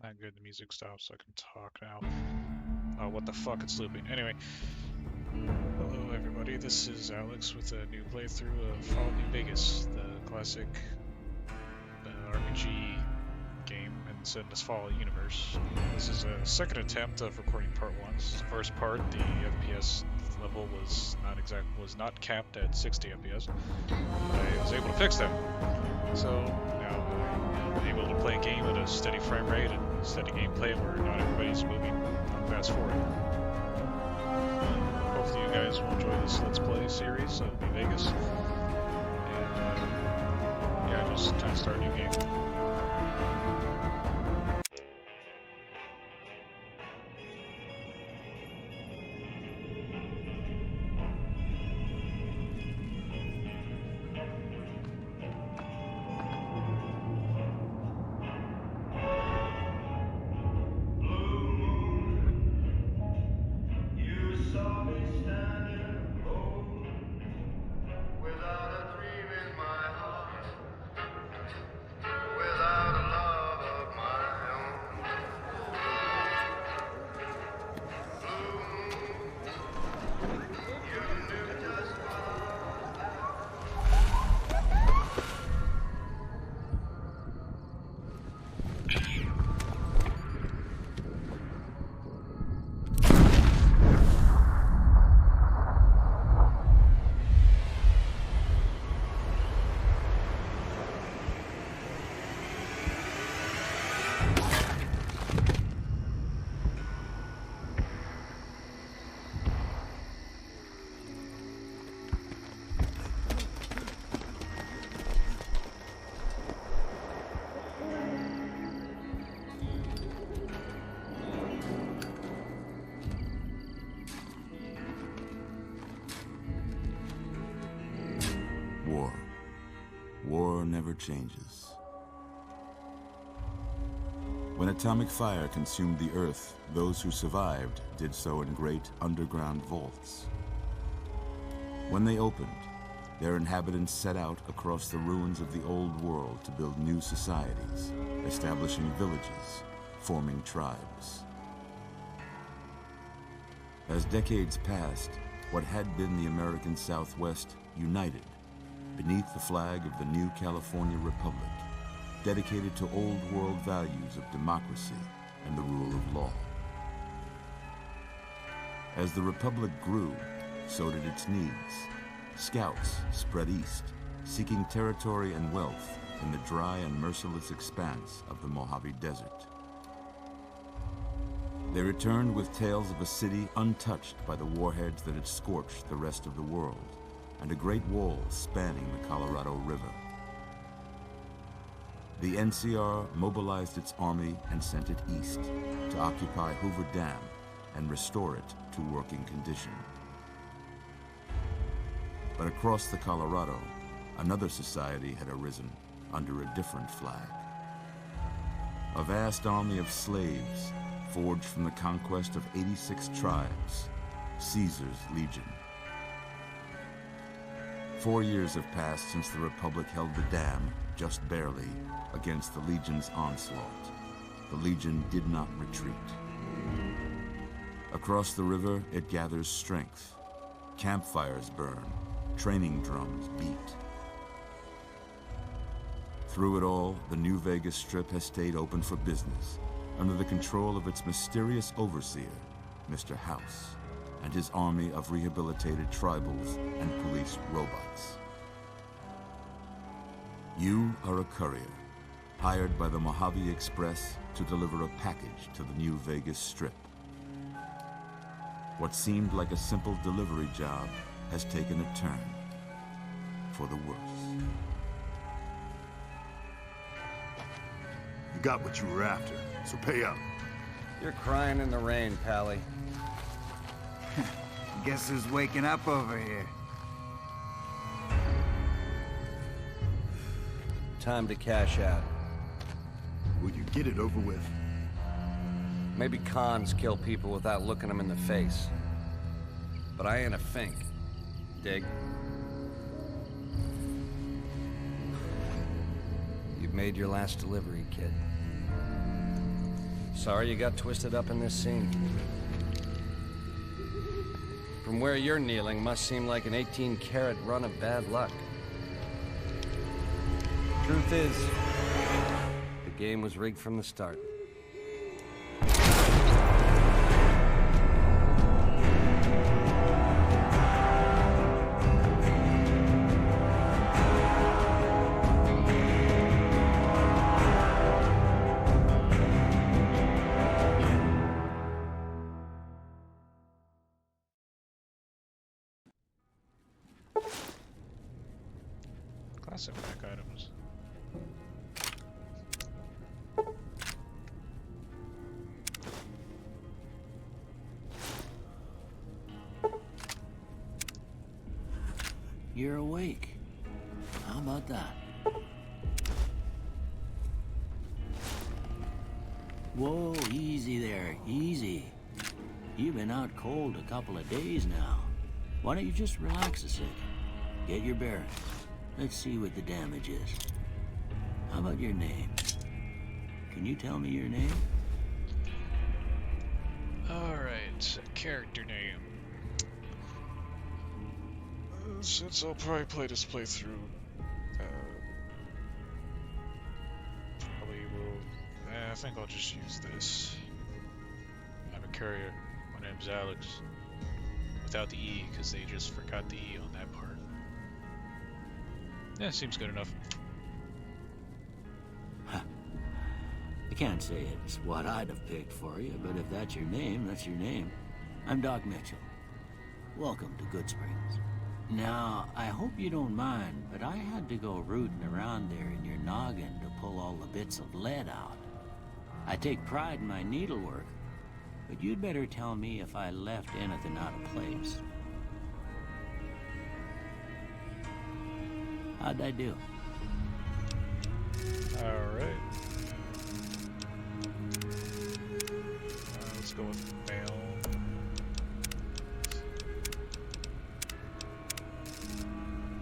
Not good, the music stops so I can talk now. Oh, what the fuck, it's looping. Anyway, hello everybody, this is Alex with a new playthrough of Fallout New Vegas, the classic RPG game set in this Fallout universe. This is a second attempt of recording part 1. The first part, the FPS level was not capped at 60 FPS. I was able to fix that. So now I'm able to play a game at a steady frame rate and steady gameplay where not everybody's moving fast forward. Hopefully you guys will enjoy this Let's Play series of New Vegas. And yeah, just trying to start a new game. War never changes. When atomic fire consumed the Earth, those who survived did so in great underground vaults. When they opened, their inhabitants set out across the ruins of the old world to build new societies, establishing villages, forming tribes. As decades passed, what had been the American Southwest united beneath the flag of the new California Republic, dedicated to old world values of democracy and the rule of law. As the Republic grew, so did its needs. Scouts spread east, seeking territory and wealth in the dry and merciless expanse of the Mojave Desert. They returned with tales of a city untouched by the warheads that had scorched the rest of the world, and a great wall spanning the Colorado River. The NCR mobilized its army and sent it east to occupy Hoover Dam and restore it to working condition. But across the Colorado, another society had arisen under a different flag. A vast army of slaves forged from the conquest of 86 tribes, Caesar's Legion. 4 years have passed since the Republic held the dam, just barely, against the Legion's onslaught. The Legion did not retreat. Across the river, it gathers strength. Campfires burn, training drums beat. Through it all, the New Vegas Strip has stayed open for business, under the control of its mysterious overseer, Mr. House, and his army of rehabilitated tribals and police robots. You are a courier, hired by the Mojave Express to deliver a package to the New Vegas Strip. What seemed like a simple delivery job has taken a turn for the worse. You got what you were after, so pay up. You're crying in the rain, Pally. Guess who's waking up over here? Time to cash out. Will you get it over with? Maybe cons kill people without looking them in the face. But I ain't a fink. Dig? You've made your last delivery, kid. Sorry you got twisted up in this scene. From where you're kneeling must seem like an 18-carat run of bad luck. Truth is, the game was rigged from the start. Classic back items. You're awake. How about that? Whoa, easy there, easy. You've been out cold a couple of days now. Why don't you just relax a second? Get your bearings. Let's see what the damage is. How about your name? Can you tell me your name? Alright, character name. Since I'll probably play this playthrough, probably will. I think I'll just use this. I'm a carrier. My name's Alex. Without the E, because they just forgot the E on that part. Yeah, seems good enough. I can't say it's what I'd have picked for you, but if that's your name, that's your name. I'm Doc Mitchell. Welcome to Goodsprings. Now, I hope you don't mind, but I had to go rooting around there in your noggin to pull all the bits of lead out. I take pride in my needlework, but you'd better tell me if I left anything out of place. How'd I do? Alright. Let's go with male.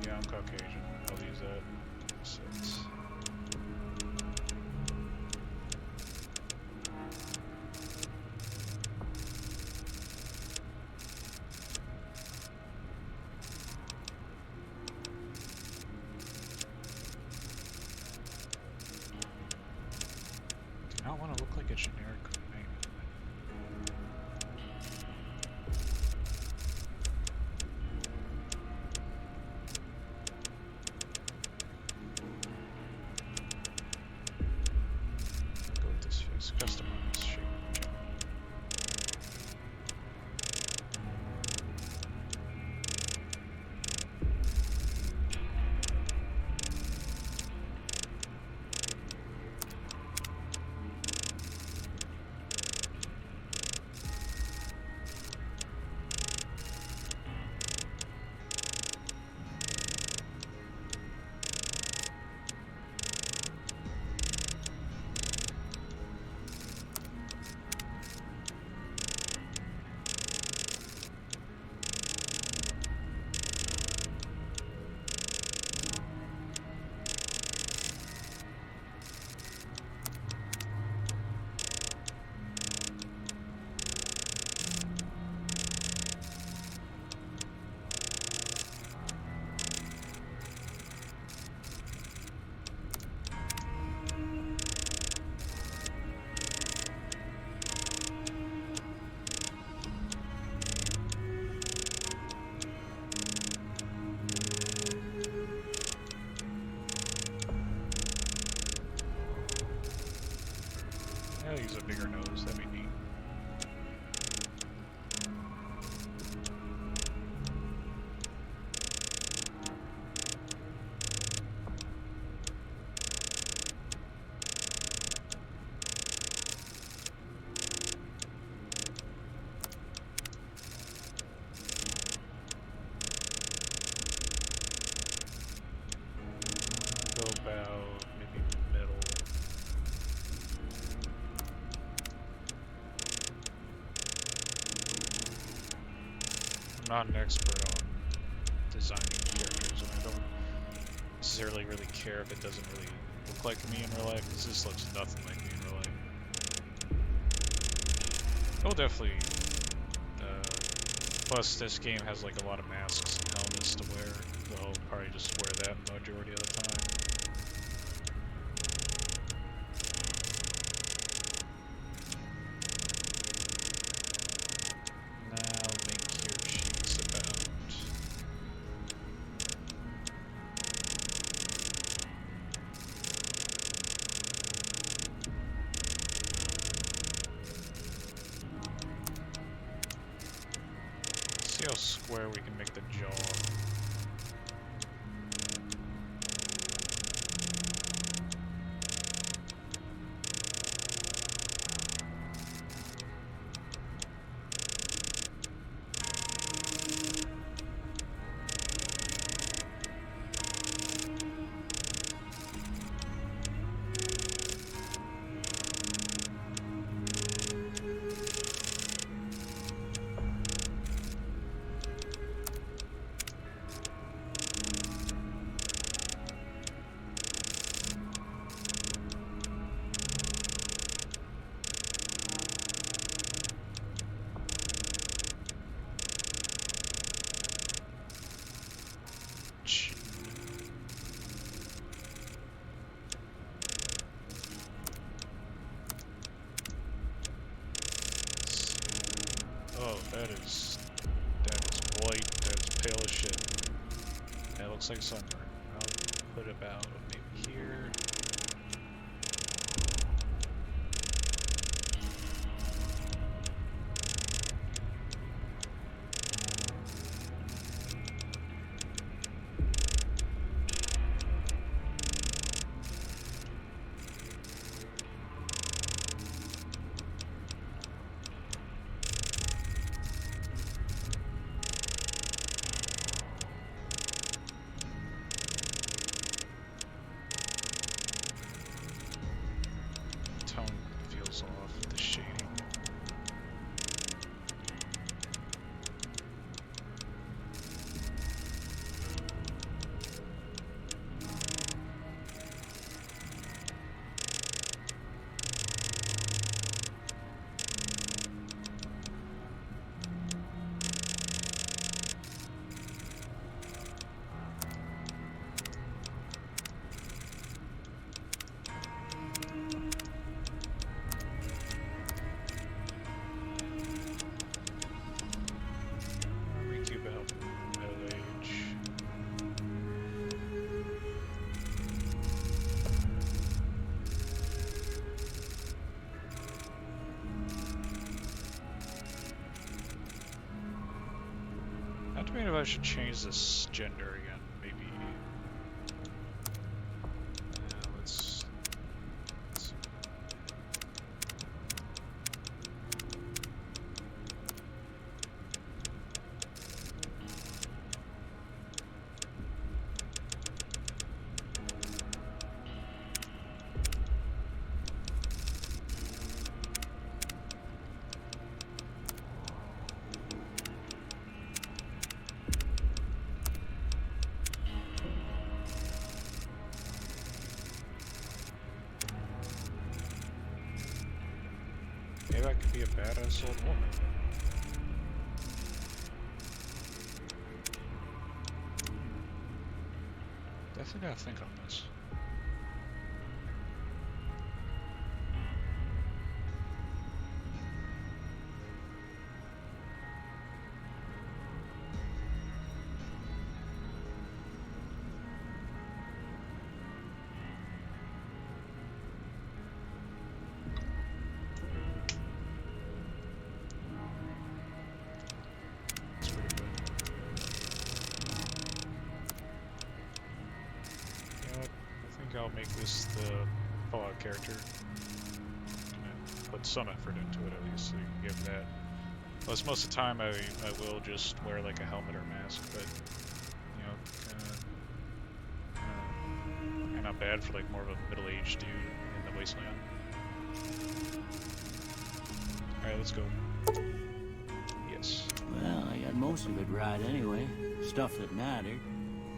Yeah, I'm Caucasian. I'll use that. 6. Do not want to look like a generic name. Go with this face. Customize shape. I'll use a bigger nose, that'd be neat. Go about maybe middle. I'm not an expert on designing characters, and I don't necessarily really care if it doesn't really look like me in real life, because this looks nothing like me in real life. Oh, definitely. Plus, this game has like a lot of masks and helmets to wear, so I'll probably just wear that the majority of the time. Now make your cheeks about. See how square we can make the jaw. Oh, that is white. That is pale as shit. That looks like sunburn. I'll put about maybe here. Tone feels off with the shading. Recube out LH. Not to me if I should change this gender again. Maybe. Let's maybe I could be a badass old woman. Definitely gotta think on this. That's pretty good. You know what? I think I'll make this the Fallout character. Gonna put some effort into it at least, so you can give that. Plus, most of the time I will just wear like a helmet or mask, but you know, kinda not bad for like more of a middle-aged dude in the wasteland. All right, let's go. Yes. Well, I got most of it right anyway. Stuff that mattered.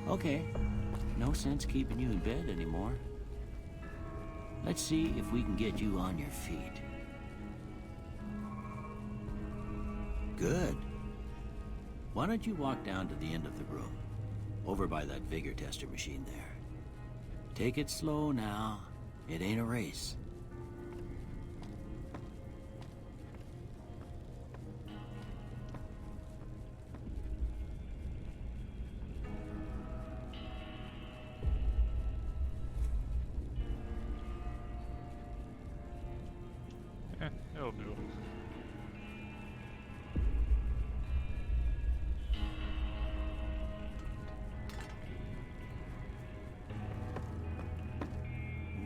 Okay. No sense keeping you in bed anymore. Let's see if we can get you on your feet. Good. Why don't you walk down to the end of the room, over by that vigor tester machine there. Take it slow now. It ain't a race. It'll do.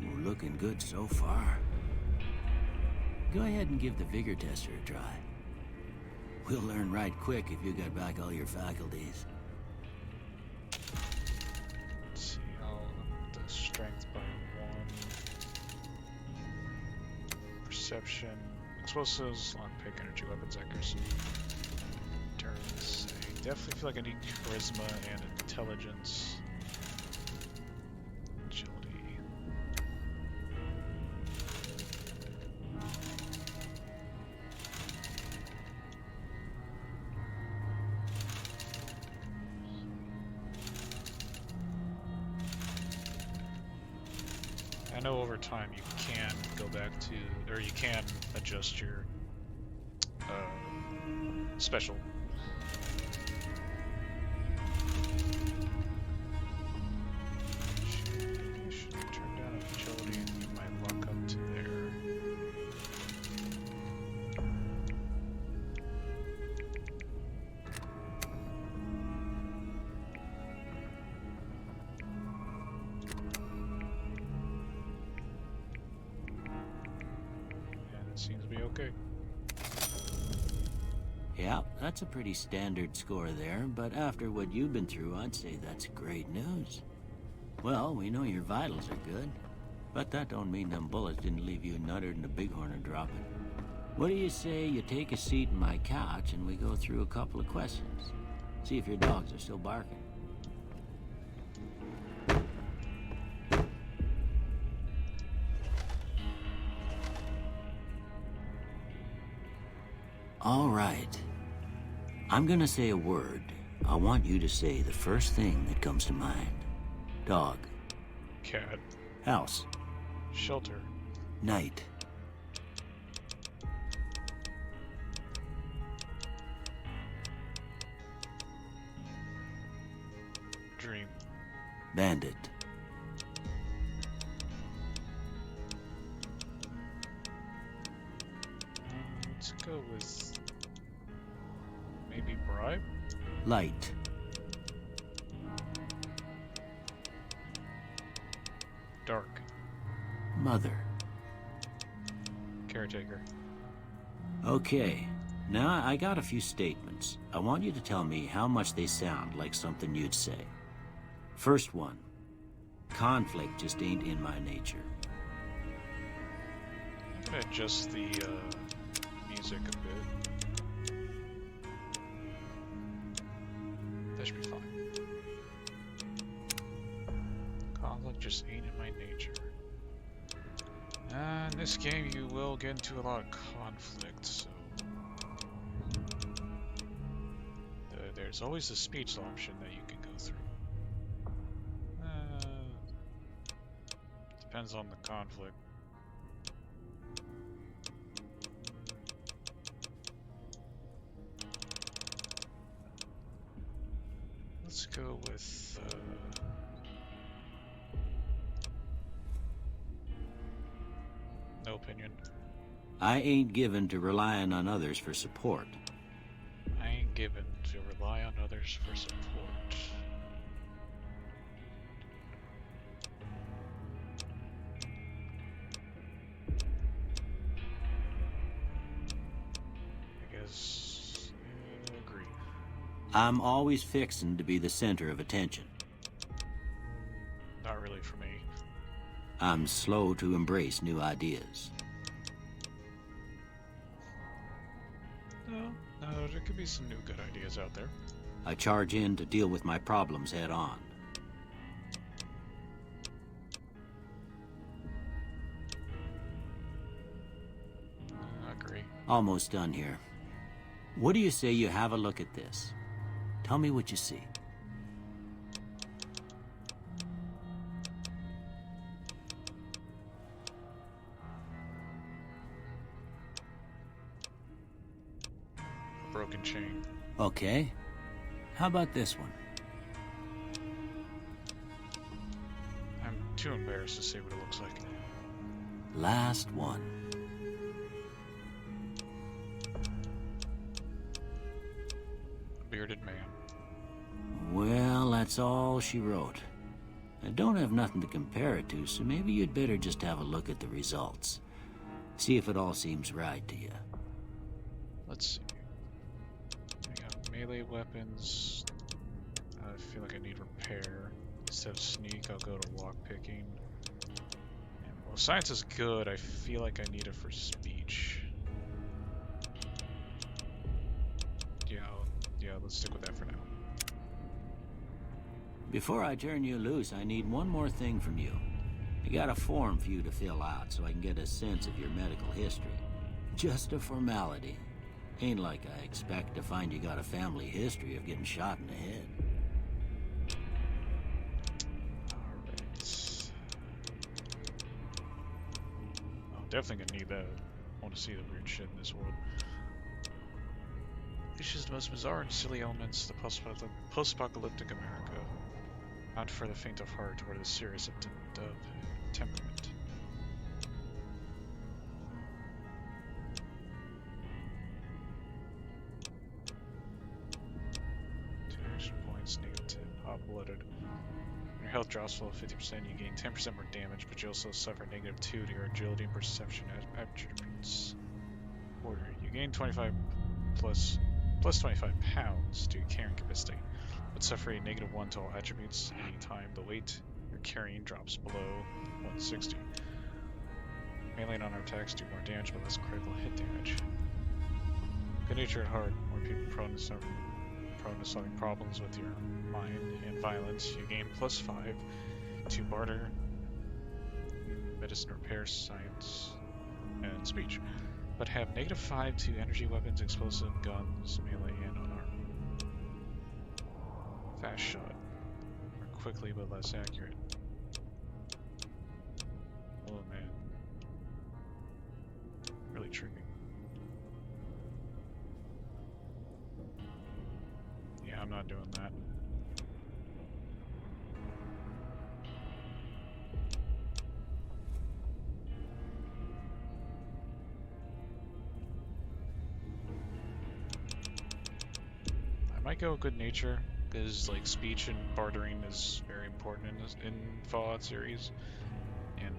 Ooh, looking good so far. Go ahead and give the vigor tester a try. We'll learn right quick if you got back all your faculties. Let's see, I'll up the strength by 1. Perception. Explosives, lockpick, energy weapons, accuracy. Turns. I definitely feel like I need charisma and intelligence. Agility. I know over time you can go back to, or you can adjust your special. Should turn down agility and move my luck up to there. And it seems to be okay. Yeah, that's a pretty standard score there, but after what you've been through, I'd say that's great news. Well, we know your vitals are good, but that don't mean them bullets didn't leave you nuttered and the bighorn are dropping. What do you say you take a seat in my couch and we go through a couple of questions? See if your dogs are still barking. All right. I'm gonna say a word. I want you to say the first thing that comes to mind. Dog. Cat. House. Shelter. Night. Dream. Bandit. Let's go with maybe bribe. Light. Dark. Mother. Caretaker. Okay. Now I got a few statements. I want you to tell me how much they sound like something you'd say. First one. Conflict just ain't in my nature. I'm gonna adjust the music a bit. That should be fine. Conflict just ain't in my nature. In this game you will get into a lot of conflict, so... There's always a speech option that you can go through. Depends on the conflict. Let's go with no opinion. I ain't given to relying on others for support. I ain't given to rely on others for support. I guess agree. I'm always fixin' to be the center of attention. Not really for me. I'm slow to embrace new ideas. No, there could be some new good ideas out there. I charge in to deal with my problems head on. I agree. Almost done here. What do you say you have a look at this? Tell me what you see. A broken chain. Okay. How about this one? I'm too embarrassed to see what it looks like. Last one. A bearded man. Well, that's all she wrote. I don't have nothing to compare it to, so maybe you'd better just have a look at the results. See if it all seems right to you. Let's see. I got melee weapons. I feel like I need repair. Instead of sneak, I'll go to lockpicking. And well, science is good. I feel like I need it for speech. Yeah, let's stick with that for now. Before I turn you loose, I need one more thing from you. I got a form for you to fill out so I can get a sense of your medical history. Just a formality. Ain't like I expect to find you got a family history of getting shot in the head. Alright. I'm definitely gonna need that. I want to see the weird shit in this world. This is the most bizarre and silly elements of the post-apocalyptic America. Not for the faint of heart or the serious of temperament. Two action points, -10, hot-blooded. When your health drops below 50%, you gain 10% more damage, but you also suffer -2 to your agility and perception attributes. Order. You gain 25 plus 25 pounds to your carrying capacity, but suffer a -1 to all attributes anytime the weight you're carrying drops below 160. Melee and on attacks do more damage but less critical hit damage. Good nature at heart, more people prone to solving problems with your mind and violence. You gain +5 to barter, medicine, repair, science, and speech, but have -5 to energy weapons, explosive, guns, melee, and unarmed. Fast shot. More quickly but less accurate. Oh man. Really tricky. Yeah, I'm not doing that. I might go good nature, because like speech and bartering is very important in Fallout series, and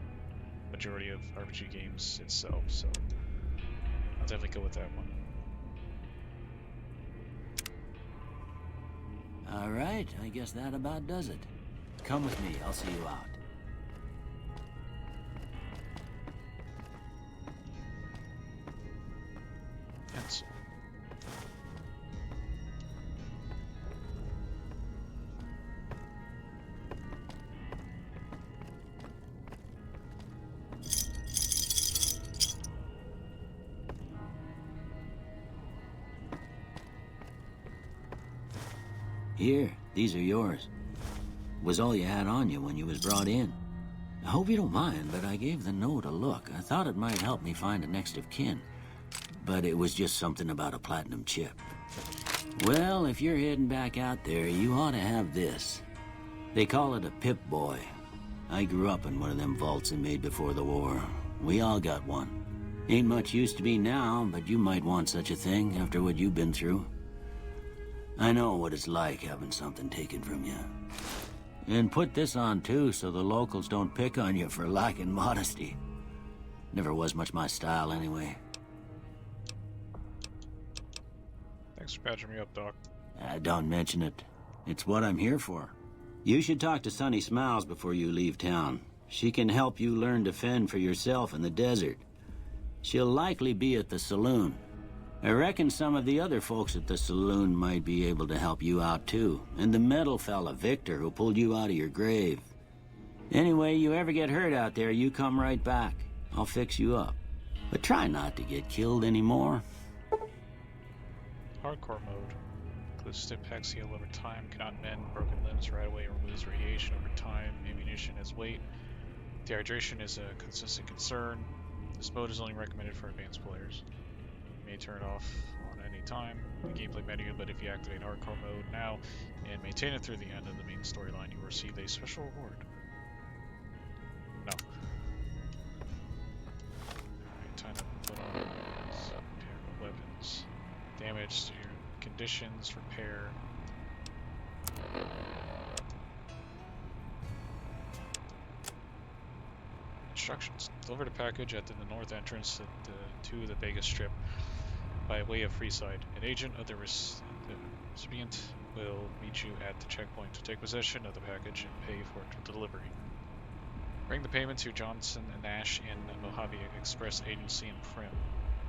majority of RPG games itself. So I'll definitely go with that one. All right, I guess that about does it. Come with me, I'll see you out. Pencil. Here, these are yours. Was all you had on you when you was brought in. I hope you don't mind, but I gave the note a look. I thought it might help me find a next of kin. But it was just something about a platinum chip. Well, if you're heading back out there, you ought to have this. They call it a Pip-Boy. I grew up in one of them vaults they made before the war. We all got one. Ain't much use to me now, but you might want such a thing after what you've been through. I know what it's like having something taken from you. And put this on too, so the locals don't pick on you for lacking modesty. Never was much my style anyway. Thanks for patching me up, Doc. Don't mention it. It's what I'm here for. You should talk to Sunny Smiles before you leave town. She can help you learn to fend for yourself in the desert. She'll likely be at the saloon. I reckon some of the other folks at the saloon might be able to help you out too. And the metal fella, Victor, who pulled you out of your grave. Anyway, you ever get hurt out there, you come right back. I'll fix you up. But try not to get killed anymore. Hardcore mode. Includes stim packs heal over time, cannot mend broken limbs right away, removes radiation over time, ammunition as weight. Dehydration is a consistent concern. This mode is only recommended for advanced players. You may turn it off on any time in the gameplay menu, but if you activate hardcore mode now and maintain it through the end of the main storyline, you will receive a special reward. No. Alright, time to put on weapons. Damage to your conditions, repair. Instructions. Deliver the package at the north entrance to the Vegas Strip by way of Freeside. An agent of the recipient will meet you at the checkpoint to take possession of the package and pay for delivery. Bring the payment to Johnson & Nash in Mojave Express Agency in Prim.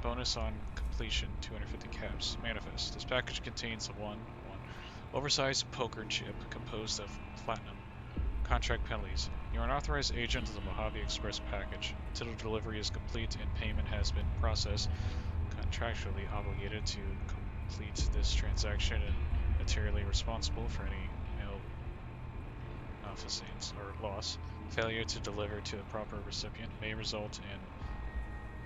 Bonus on completion, 250 caps. Manifest. This package contains a one oversized poker chip composed of platinum. Contract penalties. You are an authorized agent of the Mojave Express package. Until delivery is complete and payment has been processed, contractually obligated to complete this transaction and materially responsible for any malfeasance or loss. Failure to deliver to the proper recipient may result in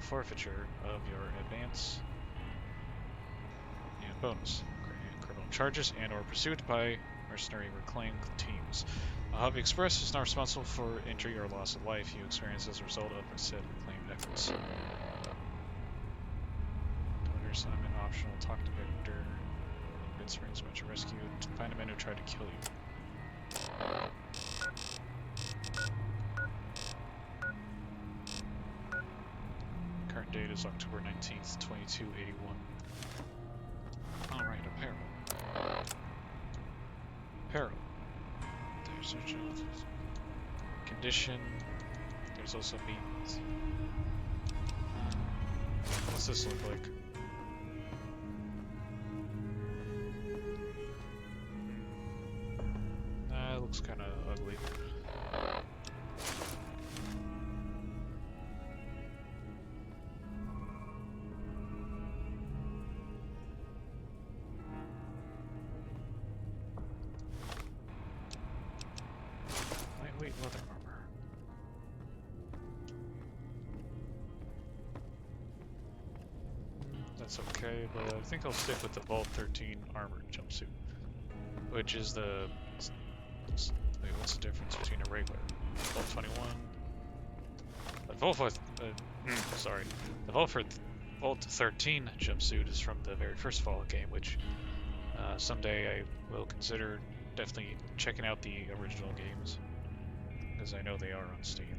forfeiture of your advance and bonus, criminal charges, and or pursuit by mercenary reclaim teams. Mojave Express is not responsible for injury or loss of life you experience as a result of said reclaim efforts. Daughter assignment optional. Talk to Victor. Good Springs Metro Rescue. Find a man who tried to kill you. Current date is October 19th, 2281. Alright, apparel. Apparel. There's a condition. There's also meat. What's this look like? It looks kind of ugly. Lightweight leather armor. That's okay, but I think I'll stick with the Vault 13 armored jumpsuit, which is the... Wait, what's the difference between a regular Vault 21? The Vault 13 jumpsuit is from the very first Fallout game, which someday I will consider definitely checking out the original games, because I know they are on Steam.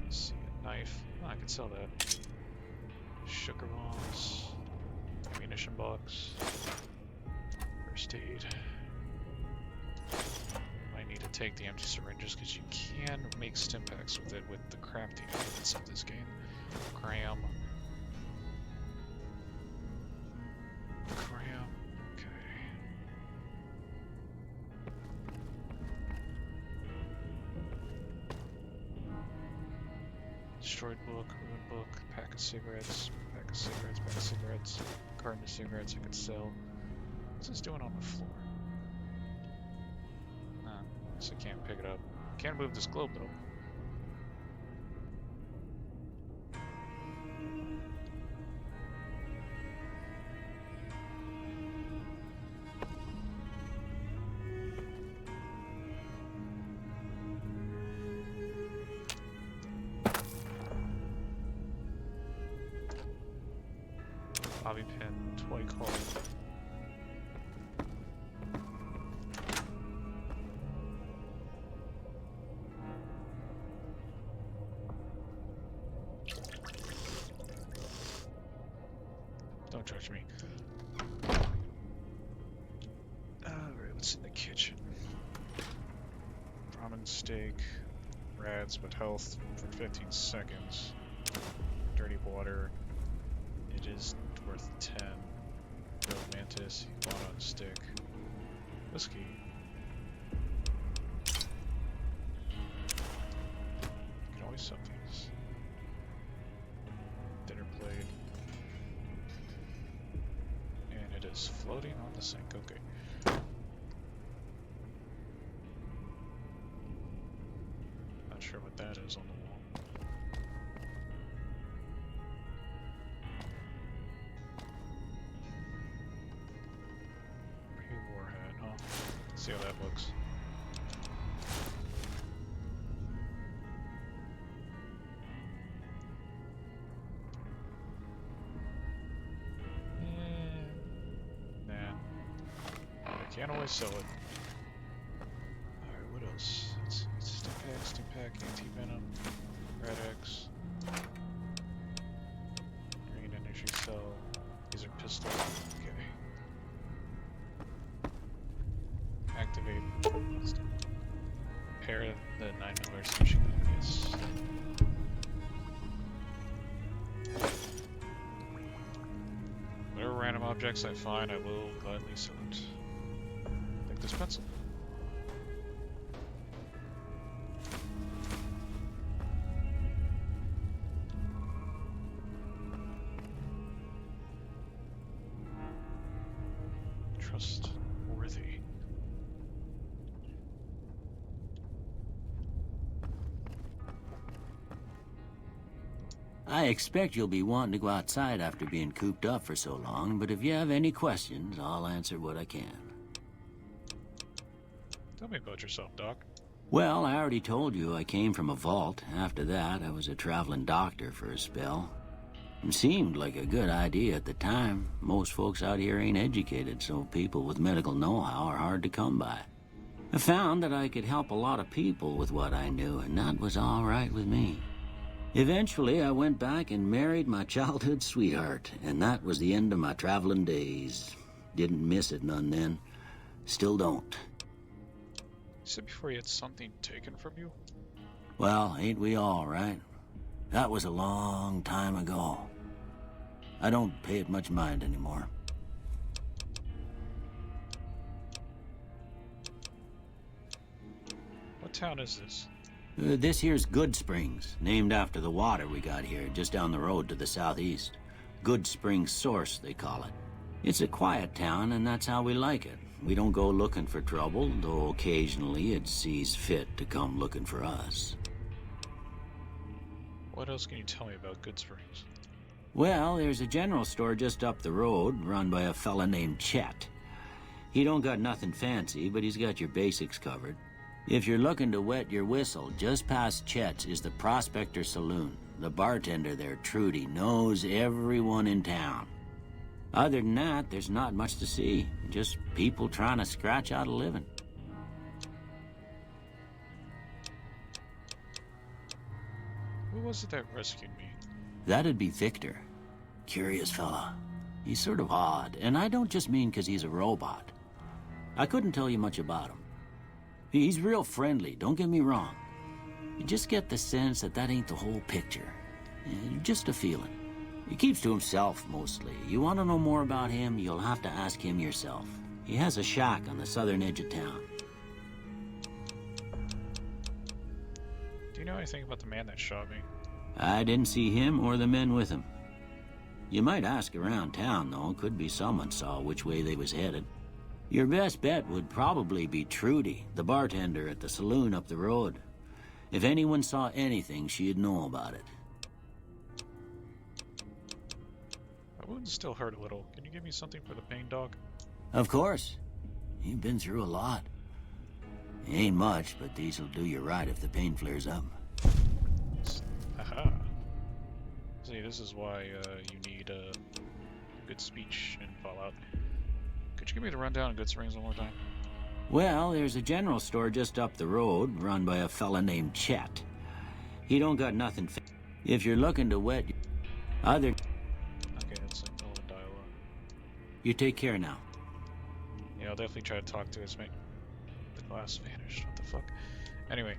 Let's see, a knife. Oh, I can sell that. Sugar bombs. Ammunition box. First aid. Might need to take the empty syringes because you can make stim packs with it with the crafting elements of this game. Cram. Okay. Destroyed book, ruined book, pack of cigarettes, carton of cigarettes I could sell. What's this doing on the floor? So I can't pick it up. Can't move this globe though. Bobby pin, toy car. Don't judge me. Alright, what's in the kitchen? Ramen steak, rads, but health for 15 seconds. Dirty water. It is worth 10. Grilled mantis, bought on stick. Whiskey. You can always sell these. Dinner plate. is floating on the sink. Okay. Not sure what that is on the wall. Pre-warhead, huh? Let's see how that looks. Can't always sell it. Alright, what else? Let's see. Stimpack, anti-venom, Red X, green energy cell, laser pistol. Okay. Activate. Pair the 9mm submachine gun. Yes. Whatever random objects I find, I will gladly sell it. This pencil. Trustworthy. I expect you'll be wanting to go outside after being cooped up for so long, but if you have any questions, I'll answer what I can. Tell me about yourself, Doc. Well, I already told you I came from a vault. After that, I was a traveling doctor for a spell. It seemed like a good idea at the time. Most folks out here ain't educated, so people with medical know-how are hard to come by. I found that I could help a lot of people with what I knew, and that was all right with me. Eventually, I went back and married my childhood sweetheart, and that was the end of my traveling days. Didn't miss it none then. Still don't. You said before you had something taken from you? Well, ain't we all, right? That was a long time ago. I don't pay it much mind anymore. What town is this? This here's Good Springs, named after the water we got here, just down the road to the southeast. Good Springs Source, they call it. It's a quiet town, and that's how we like it. We don't go looking for trouble, though occasionally it sees fit to come looking for us. What else can you tell me about Good Springs? Well, there's a general store just up the road, run by a fella named Chet. He don't got nothing fancy, but he's got your basics covered. If you're looking to wet your whistle, just past Chet's is the Prospector Saloon. The bartender there, Trudy, knows everyone in town. Other than that, there's not much to see. Just people trying to scratch out a living. Who was it that rescued me? That'd be Victor. Curious fella. He's sort of odd, and I don't just mean 'cause he's a robot. I couldn't tell you much about him. He's real friendly, don't get me wrong. You just get the sense that that ain't the whole picture. Just a feeling. He keeps to himself, mostly. You want to know more about him, you'll have to ask him yourself. He has a shack on the southern edge of town. Do you know anything about the man that shot me? I didn't see him or the men with him. You might ask around town, though. Could be someone saw which way they was headed. Your best bet would probably be Trudy, the bartender at the saloon up the road. If anyone saw anything, she'd know about it. My wounds still hurt a little. Can you give me something for the pain, Doc? Of course. You've been through a lot. Ain't much, but these'll do you right if the pain flares up. Aha. See, this is why you need good speech in Fallout. Could you give me the rundown of Good Springs one more time? Well, there's a general store just up the road, run by a fella named Chet. He don't got nothing. If you're looking to wet other... Okay, that's a no dialogue. You take care now. Yeah, I'll definitely try to talk to his mate. The glass vanished. What the fuck? Anyway,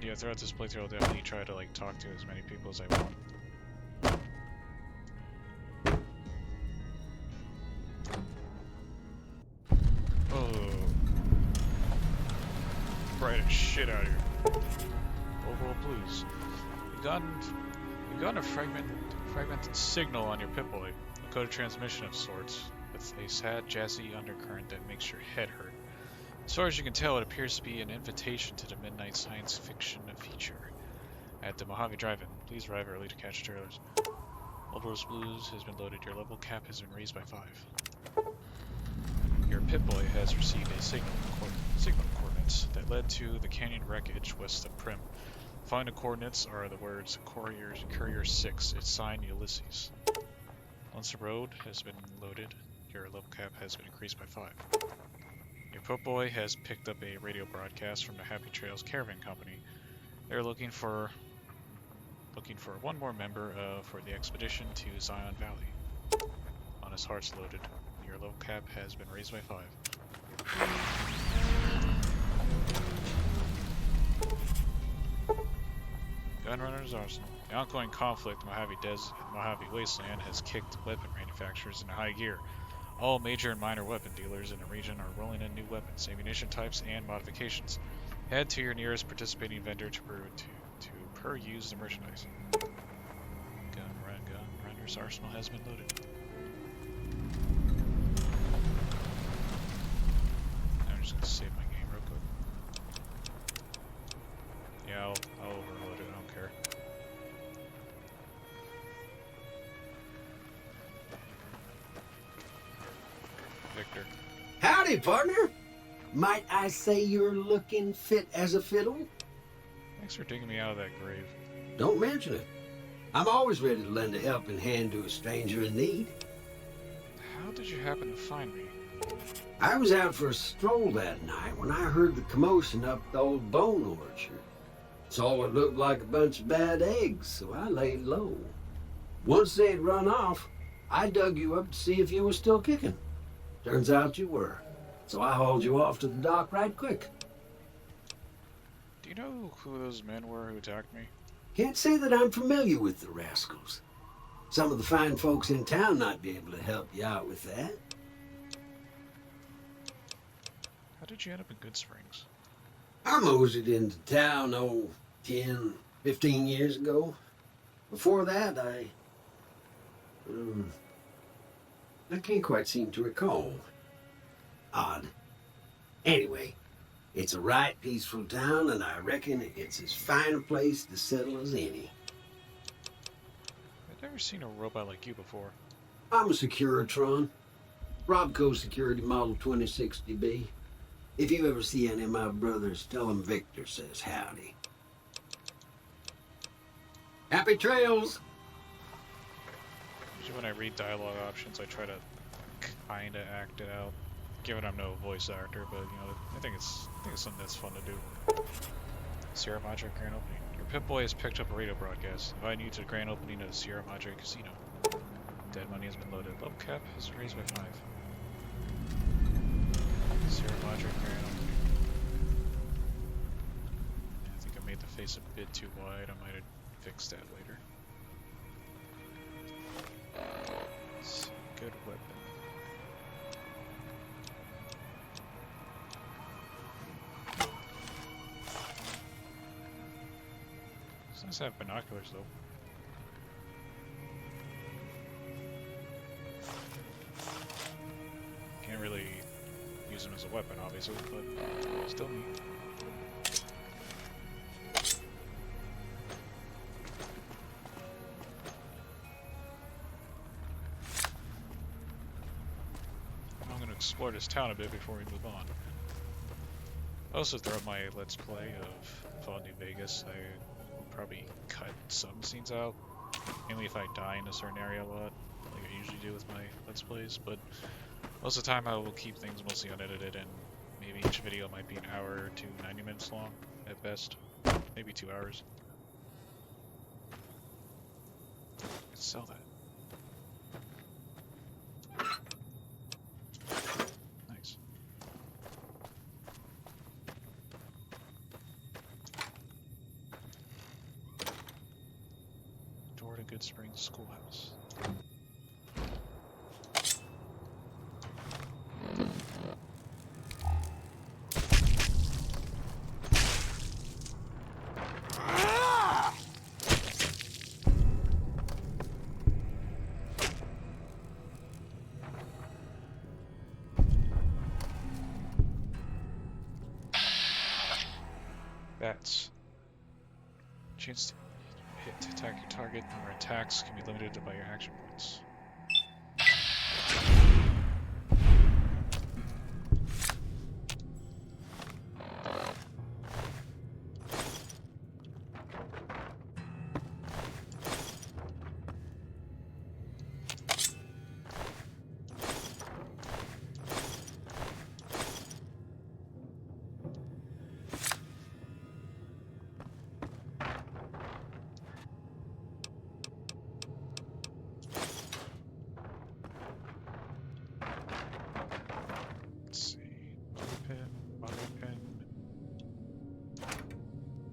yeah, throughout this playthrough, I'll definitely try to like talk to as many people as I want. Oh, bright as shit out here. Overall, please. You gotten a fragmented signal on your Pip-Boy. code transmission of sorts, with a sad, jazzy undercurrent that makes your head hurt. As far as you can tell, it appears to be an invitation to the midnight science fiction feature at the Mojave Drive-In. Please arrive early to catch trailers. Old Rose Blues has been loaded. Your level cap has been raised by 5. Your Pip-Boy has received a signal coordinates that led to the canyon wreckage west of Prim. Find the coordinates are the words Courier 6. It's signed Ulysses. Once the road has been loaded, your level cap has been increased by 5. Your Pip-Boy has picked up a radio broadcast from the Happy Trails Caravan Company. They're looking for one more member for the expedition to Zion Valley. On his heart's loaded. Your level cap has been raised by 5. Gunrunner's Arsenal. The ongoing conflict in Mojave Wasteland has kicked weapon manufacturers into high gear. All major and minor weapon dealers in the region are rolling in new weapons, ammunition types, and modifications. Head to your nearest participating vendor to per-use the merchandise. Gunrunner's Arsenal has been loaded. I'm just gonna save my game real quick. Yeah, I'll overload it, I don't care. Victor. Howdy, partner. Might I say you're looking fit as a fiddle? Thanks for digging me out of that grave. Don't mention it. I'm always ready to lend a helping hand to a stranger in need. How did you happen to find me? I was out for a stroll that night when I heard the commotion up the old bone orchard. Saw what looked like a bunch of bad eggs, so I laid low. Once they'd run off, I dug you up to see if you were still kicking. Turns out you were, so I hauled you off to the dock right quick. Do you know who those men were who attacked me? Can't say that I'm familiar with the rascals. Some of the fine folks in town might be able to help you out with that. How did you end up in Good Springs? I moseyed into town, 10, 15 years ago. Before that, I can't quite seem to recall. Odd. Anyway, it's a right peaceful town, and I reckon it's as fine a place to settle as any. I've never seen a robot like you before. I'm a Securitron. Robco Security Model 2060B. If you ever see any of my brothers, tell them Victor says howdy. Happy trails! Usually when I read dialogue options, I try to kinda act it out. Given I'm no voice actor, but I think it's something that's fun to do. Sierra Madre Grand Opening. Your Pip-Boy has picked up a radio broadcast. Inviting you to the grand opening of the Sierra Madre Casino. Dead money has been loaded. Level cap has been raised by 5. Sierra Madre Grand Opening. I think I made the face a bit too wide. I might have fixed that later. It's a good weapon. It's nice to have binoculars though. Can't really use them as a weapon, obviously, but still neat. I'm going to explore this town a bit before we move on. Also, throughout my Let's Play of Fallout New Vegas, I will probably cut some scenes out, mainly if I die in a certain area a lot, like I usually do with my Let's Plays, but most of the time I will keep things mostly unedited, and maybe each video might be an hour to 90 minutes long, at best. Maybe 2 hours. Let's sell that. Nice. Door to Good Springs Schoolhouse. chance to hit to attack your target, or attacks can be limited by your action points.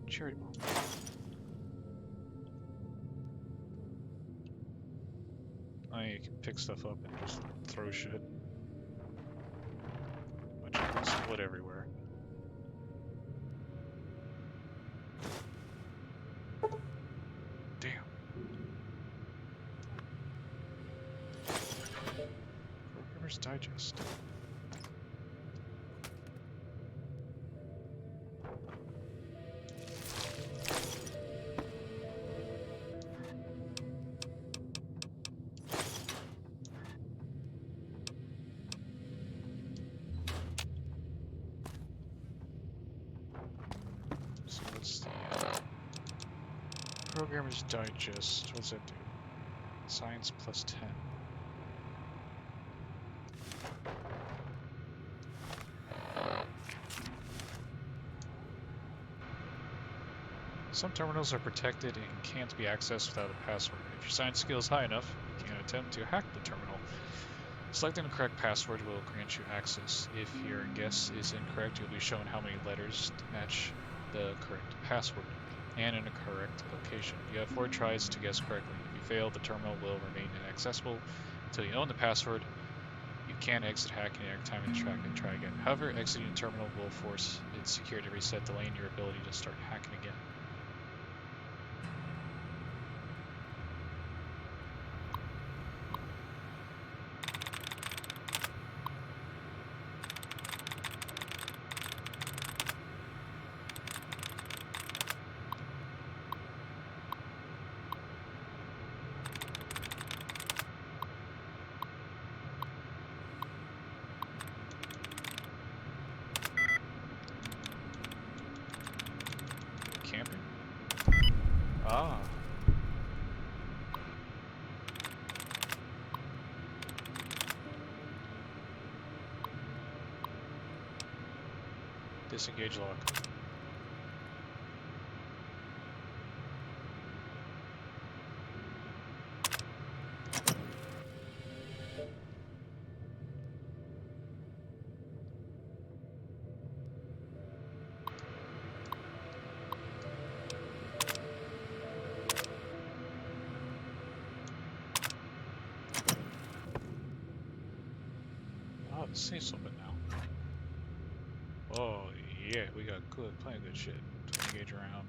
Charity ball. Oh, you can pick stuff up and just throw shit. Bunch of split everywhere. Damn. Programmer's Digest. So what's the Programmer's Digest? What does that do? Science plus 10. Some terminals are protected and can't be accessed without a password. If your science skill is high enough, you can attempt to hack the terminal. Selecting the correct password will grant you access. If your guess is incorrect, you'll be shown how many letters match the correct password, and in a correct location. You have 4 tries to guess correctly. If you fail, the terminal will remain inaccessible until you own the password. You can exit hacking every time in the track and try again. However, exiting the terminal will force its security reset, delaying your ability to start hacking again. Camping? Ah. Disengage lock. Oh, let's see something now. Oh, yeah, we got plenty of good shit. 20 gauge round,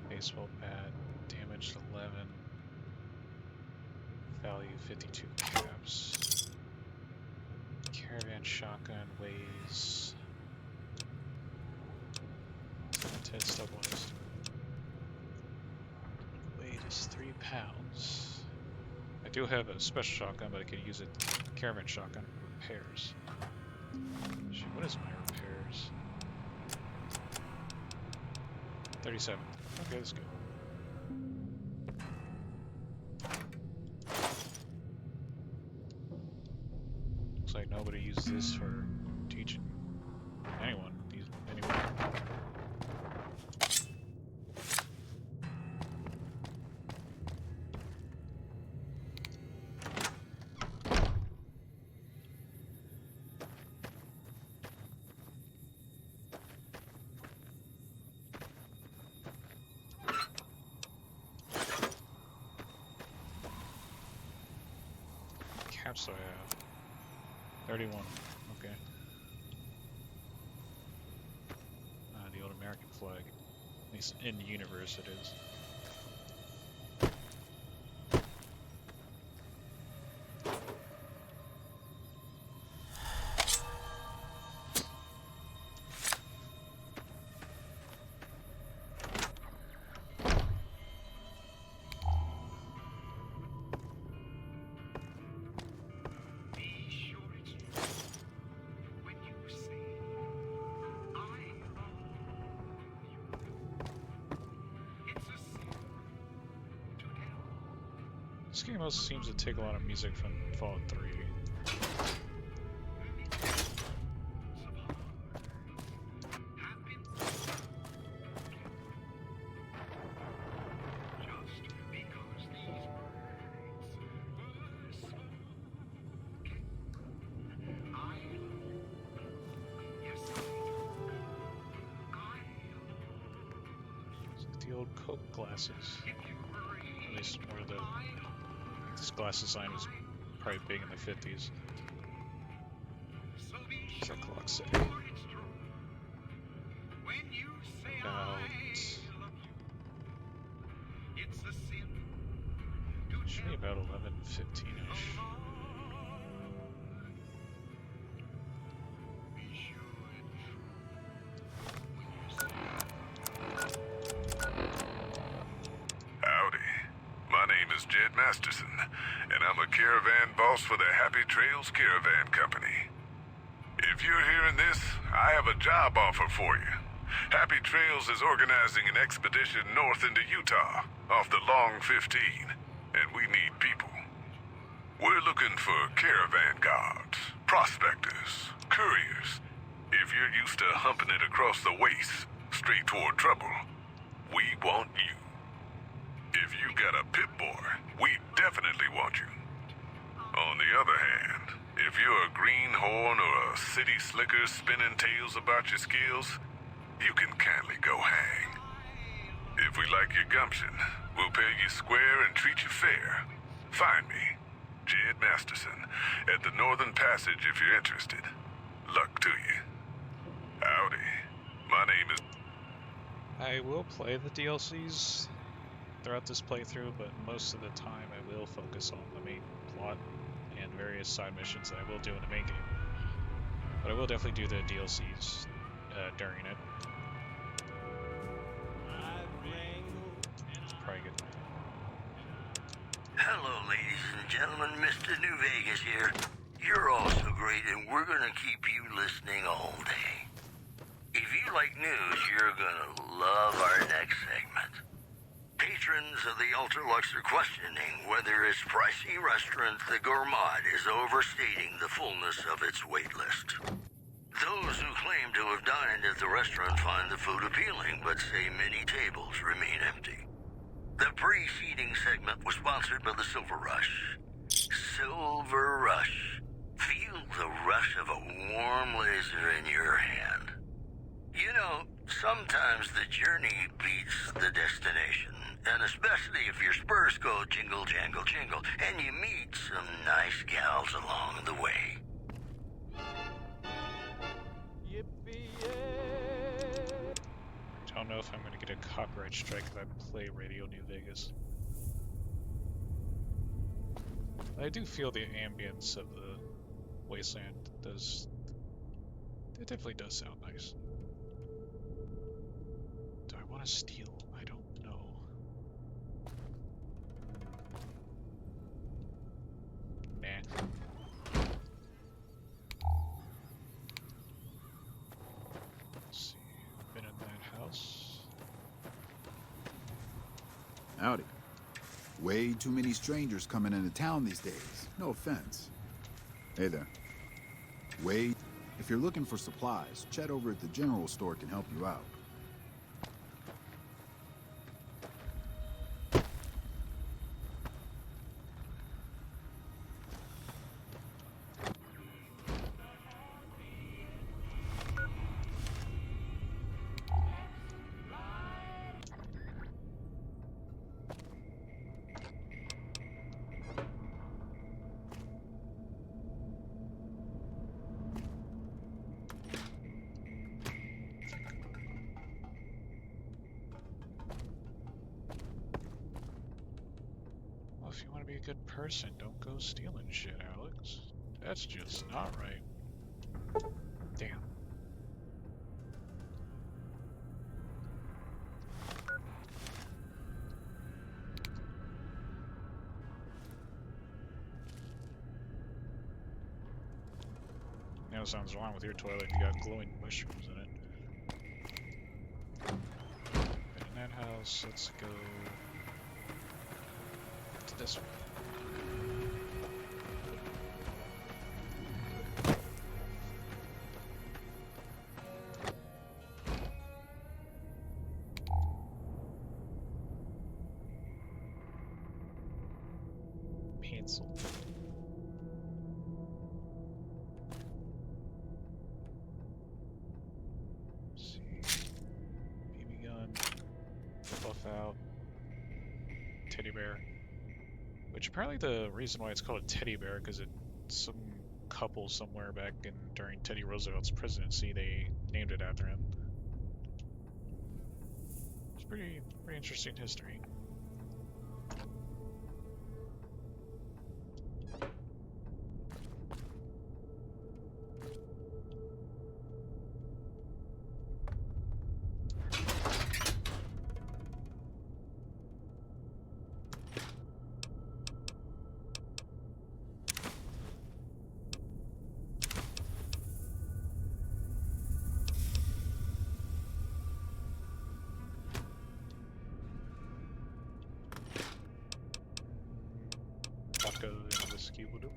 baseball bat, damaged 11, value 52 caps. Caravan shotgun weighs 10 stubwise. Weight is 3 pounds. I do have a special shotgun, but I could use it. Caravan shotgun repairs. Shit, what is my repairs? 37. Okay, that's good. Looks like nobody used this for teaching anyone. Anyway. Caps do I have? 31. Okay. The old American flag. At least in the universe it is. This game also seems to take a lot of music from Fallout 3. The old Coke glasses. At least more of the. This glass design was probably big in the 50s. What's that clock say? About. Should be about 11:15ish. Jed Masterson, and I'm a caravan boss for the Happy Trails Caravan Company. If you're hearing this, I have a job offer for you. Happy Trails is organizing an expedition north into Utah, off the Long 15, and we need people. We're looking for caravan guards, prospectors, couriers. If you're used to humping it across the waste, straight toward trouble, we want you. If you got a pit boy, we definitely want you. On the other hand, if you're a greenhorn or a city slicker spinning tales about your skills, you can kindly go hang. If we like your gumption, we'll pay you square and treat you fair. Find me, Jed Masterson, at the Northern Passage if you're interested. Luck to you. Howdy. My name is... I will play the DLCs throughout this playthrough, but most of the time I will focus on the main plot and various side missions that I will do in the main game. But I will definitely do the DLCs during it. It's probably good. Hello, ladies and gentlemen. Mr. New Vegas here. You're all so great, and we're gonna keep you listening all day. If you like news, you're gonna love our next segment. Patrons of the Ultralux are questioning whether its pricey restaurant, the Gourmand, is overstating the fullness of its wait list. Those who claim to have dined at the restaurant find the food appealing, but say many tables remain empty. The pre-seating segment was sponsored by the Silver Rush. Silver Rush. Feel the rush of a warm laser in your hand. You know, sometimes the journey beats the destination, and especially if your spurs go jingle, jangle, jingle, and you meet some nice gals along the way. I don't know if I'm going to get a copyright strike if I play Radio New Vegas. I do feel the ambience of the wasteland does... It definitely does sound nice. Do I want to steal? I don't know. Nah. Let's see. Been in that house. Howdy. Way too many strangers coming into town these days. No offense. Hey there. If you're looking for supplies, Chet over at the general store can help you out. If you want to be a good person, don't go stealing shit, Alex. That's just not right. Damn. Now something's wrong with your toilet. You got glowing mushrooms in it. Been in that house. Let's go to this one. Cancel. Let's see. BB gun. Buff out. Teddy bear. Which apparently the reason why it's called a teddy bear because it's some couple somewhere back in during Teddy Roosevelt's presidency they named it after him. It's pretty interesting history. Vodka and whiskey will do.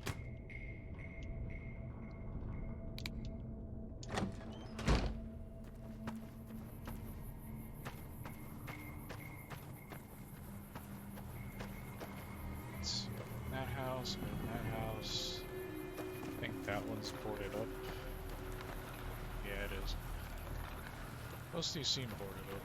Let's see, that house, and that house. I think that one's boarded up. Yeah, it is. Most of these seem boarded up.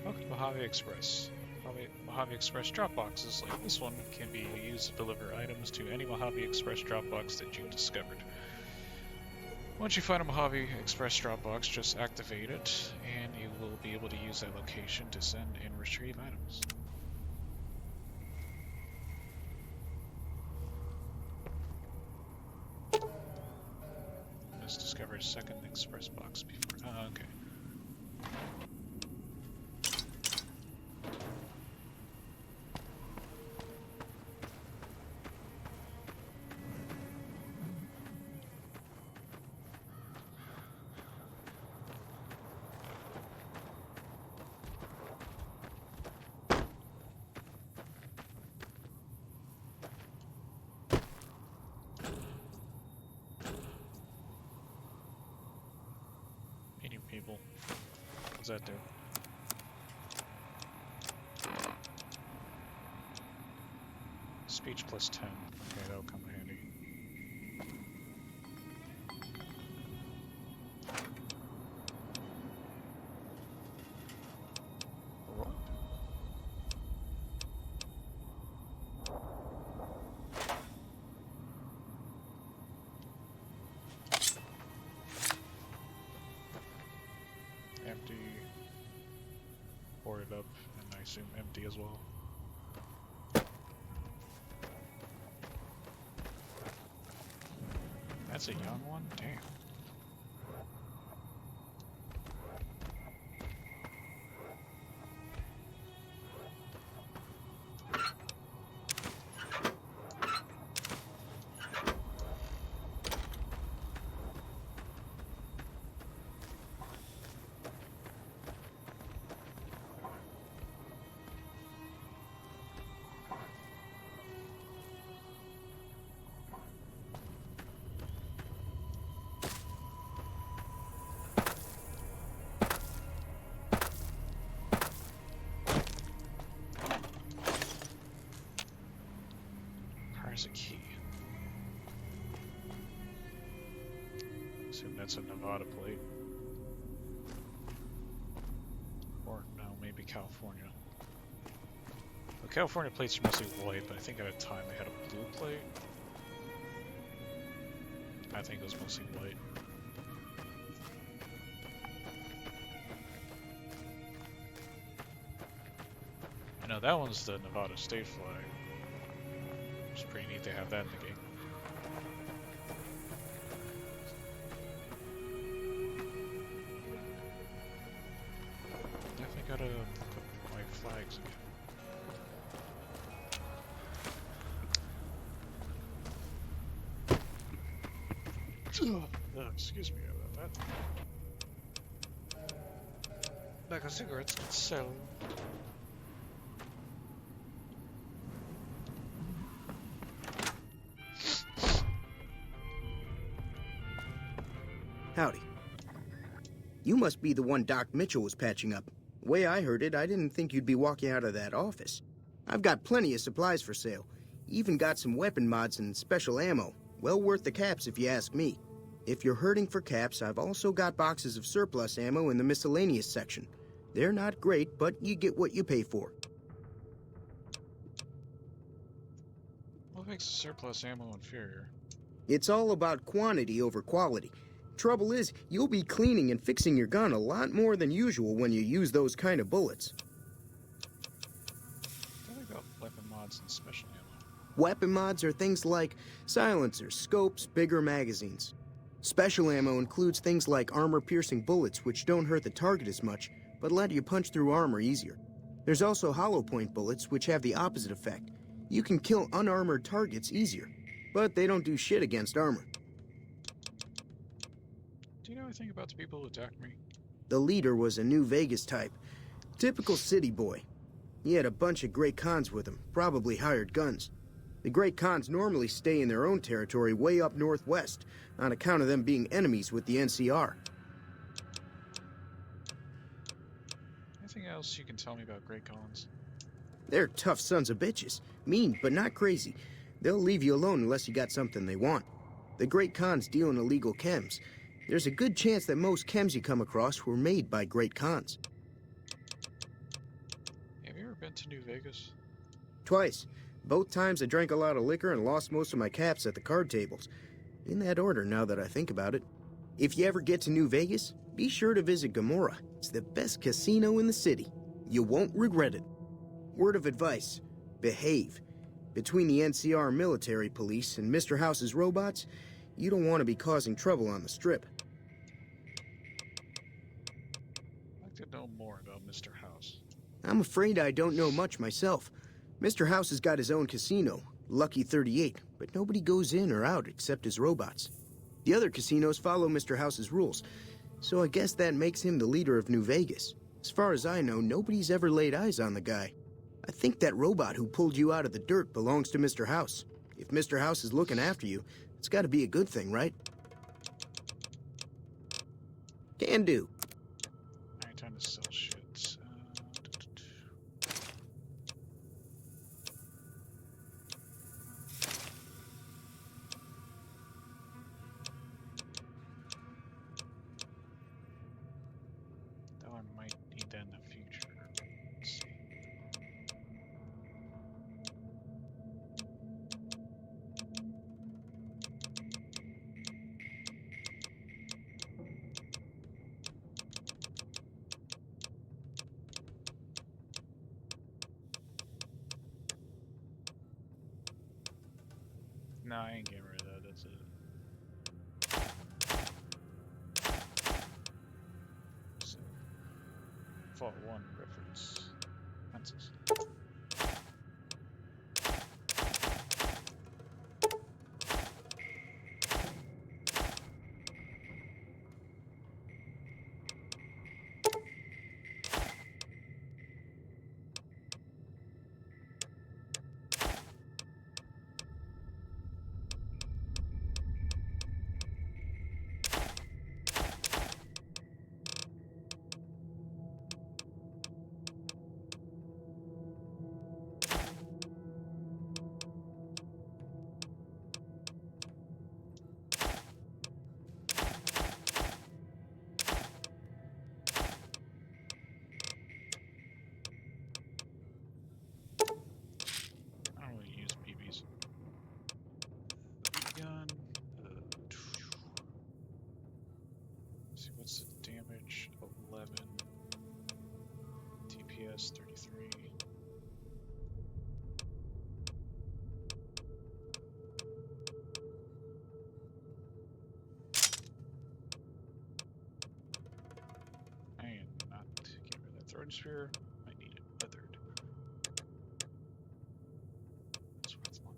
Welcome to Mojave Express. Mojave Express drop boxes like this one can be used to deliver items to any Mojave Express drop box that you've discovered. Once you find a Mojave Express drop box, just activate it, and you will be able to use that location to send and retrieve items. Let's discover a second Express box before. Oh, okay. People. What's that do? Speech plus 10. Okay, that'll come in handy. Roll. Empty, boarded up, and I assume empty as well. That's a young one? Damn. There's a key. Assume that's a Nevada plate. Or no, maybe California. The California plates are mostly white, but I think at a time they had a blue plate. I think it was mostly white. I know that one's the Nevada state flag. It's pretty neat to have that in the game. Definitely gotta put white flags again. Oh, excuse me about that. Back of cigarettes can sell. Howdy. You must be the one Doc Mitchell was patching up. The way I heard it, I didn't think you'd be walking out of that office. I've got plenty of supplies for sale. Even got some weapon mods and special ammo. Well worth the caps if you ask me. If you're hurting for caps, I've also got boxes of surplus ammo in the miscellaneous section. They're not great, but you get what you pay for. What makes surplus ammo inferior? It's all about quantity over quality. Trouble is, you'll be cleaning and fixing your gun a lot more than usual when you use those kind of bullets. Tell me about weapon mods and special ammo. Weapon mods are things like silencers, scopes, bigger magazines. Special ammo includes things like armor-piercing bullets, which don't hurt the target as much, but let you punch through armor easier. There's also hollow point bullets, which have the opposite effect. You can kill unarmored targets easier, but they don't do shit against armor. Do you know anything about the people who attacked me? The leader was a New Vegas type. Typical city boy. He had a bunch of Great Khans with him, probably hired guns. The Great Khans normally stay in their own territory way up northwest, on account of them being enemies with the NCR. Anything else you can tell me about Great Khans? They're tough sons of bitches. Mean, but not crazy. They'll leave you alone unless you got something they want. The Great Khans deal in illegal chems. There's a good chance that most chems you come across were made by Great Khans. Have you ever been to New Vegas? Twice. Both times I drank a lot of liquor and lost most of my caps at the card tables. In that order, now that I think about it. If you ever get to New Vegas, be sure to visit Gomorrah. It's the best casino in the city. You won't regret it. Word of advice: behave. Between the NCR military police and Mr. House's robots, you don't want to be causing trouble on the Strip. I'd like to know more about Mr. House. I'm afraid I don't know much myself. Mr. House has got his own casino, Lucky 38, but nobody goes in or out except his robots. The other casinos follow Mr. House's rules, so I guess that makes him the leader of New Vegas. As far as I know, nobody's ever laid eyes on the guy. I think that robot who pulled you out of the dirt belongs to Mr. House. If Mr. House is looking after you, it's got to be a good thing, right? Can do. I ain't time to sell shit. Though I might need that in the future. Let's see. No, I ain't getting rid of that, that's it. So, Fallout 1 reference. Fences. I don't really use BBs. BB gun. Let's see, what's the damage? 11. TPS 33. I am not getting rid of that throwing spear. I need it weathered. That's worth one.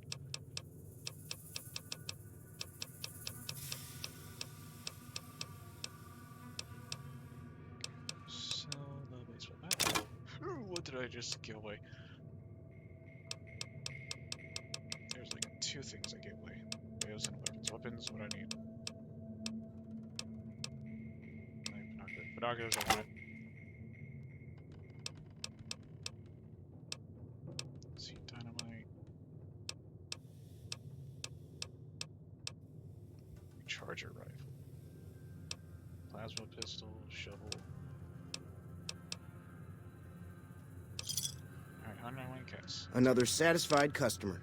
Sell the baseball bat. Ooh, what did I just give away? There's like 2 things I gave away. Radios and weapons. Weapons, what I need. Binoculars are fine. Let's see, dynamite. Charger rifle. Plasma pistol, shovel. Alright, 101 cats. Another satisfied customer.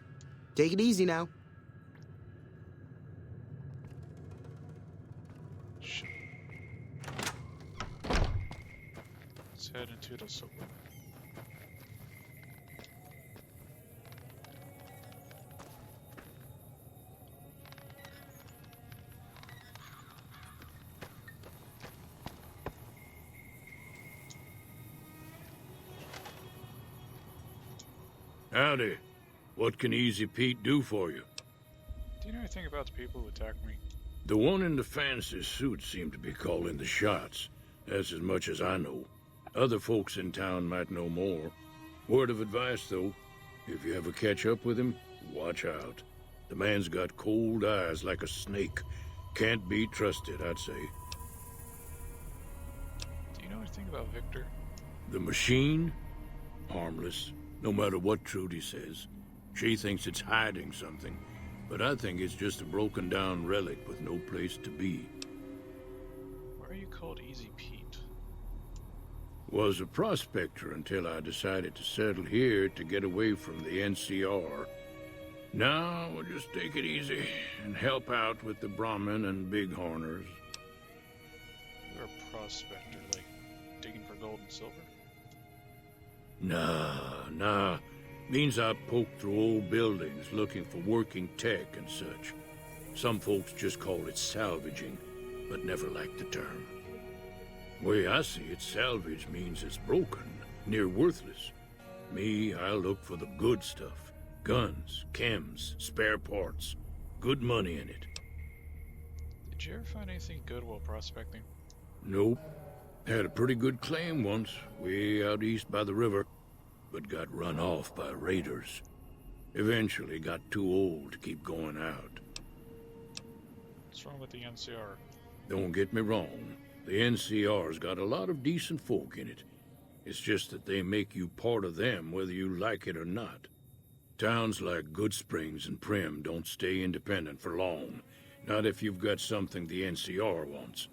Take it easy now. Shit. Let's head into the subway. Howdy. What can Easy Pete do for you? Do you know anything about the people who attacked me? The one in the fancy suit seemed to be calling the shots. That's as much as I know. Other folks in town might know more. Word of advice, though. If you ever catch up with him, watch out. The man's got cold eyes like a snake. Can't be trusted, I'd say. Do you know anything about Victor? The machine? Harmless. No matter what Trudy says. She thinks it's hiding something, but I think it's just a broken down relic with no place to be. Why are you called Easy Pete? Was a prospector until I decided to settle here to get away from the NCR. Now we'll just take it easy and help out with the Brahmin and Bighorners. You're a prospector, like digging for gold and silver? Nah. Means I poke through old buildings looking for working tech and such. Some folks just call it salvaging, but never liked the term. Way I see it, salvage means it's broken, near worthless. Me, I look for the good stuff. Guns, chems, spare parts. Good money in it. Did you ever find anything good while prospecting? Nope. Had a pretty good claim once, way out east by the river, but got run off by raiders. Eventually got too old to keep going out. What's wrong with the NCR? Don't get me wrong. The NCR's got a lot of decent folk in it. It's just that they make you part of them whether you like it or not. Towns like Good Springs and Prim don't stay independent for long. Not if you've got something the NCR wants.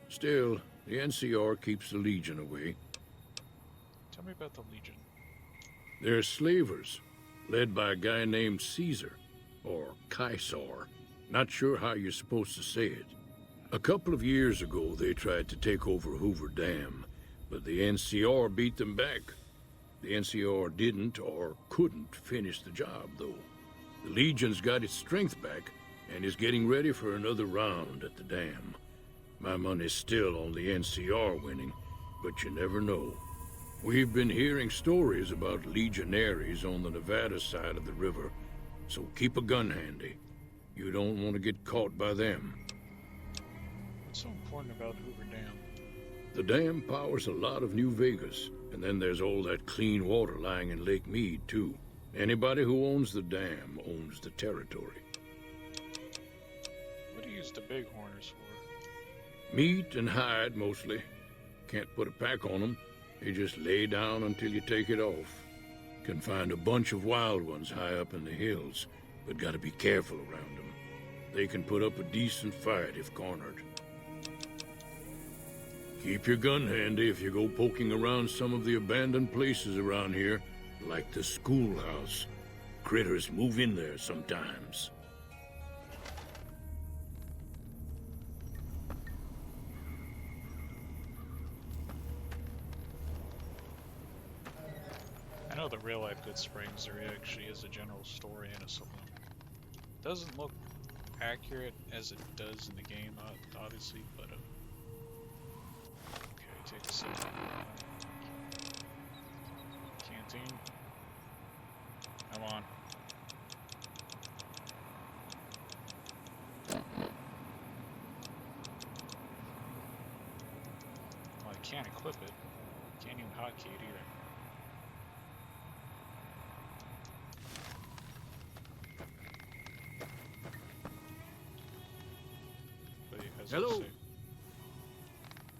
Still, the NCR keeps the Legion away. Tell me about the Legion. They're slavers, led by a guy named Caesar, or Caesar. Not sure how you're supposed to say it. A couple of years ago, they tried to take over Hoover Dam, but the NCR beat them back. The NCR didn't or couldn't finish the job, though. The Legion's got its strength back and is getting ready for another round at the dam. My money's still on the NCR winning, but you never know. We've been hearing stories about legionaries on the Nevada side of the river, so keep a gun handy. You don't want to get caught by them. What's so important about Hoover Dam? The dam powers a lot of New Vegas, and then there's all that clean water lying in Lake Mead, too. Anybody who owns the dam owns the territory. What do you use the Bighorners for? Meat and hide, mostly. Can't put a pack on them. They just lay down until you take it off. Can find a bunch of wild ones high up in the hills, but gotta be careful around them. They can put up a decent fight if cornered. Keep your gun handy if you go poking around some of the abandoned places around here, like the schoolhouse. Critters move in there sometimes. I know the real-life Good Springs, there actually is a general story and a supplement. Doesn't look accurate as it does in the game, obviously, but okay, take a sip. Canteen. Come on. Well, I can't equip it. Can't even hotkey it either. Hello.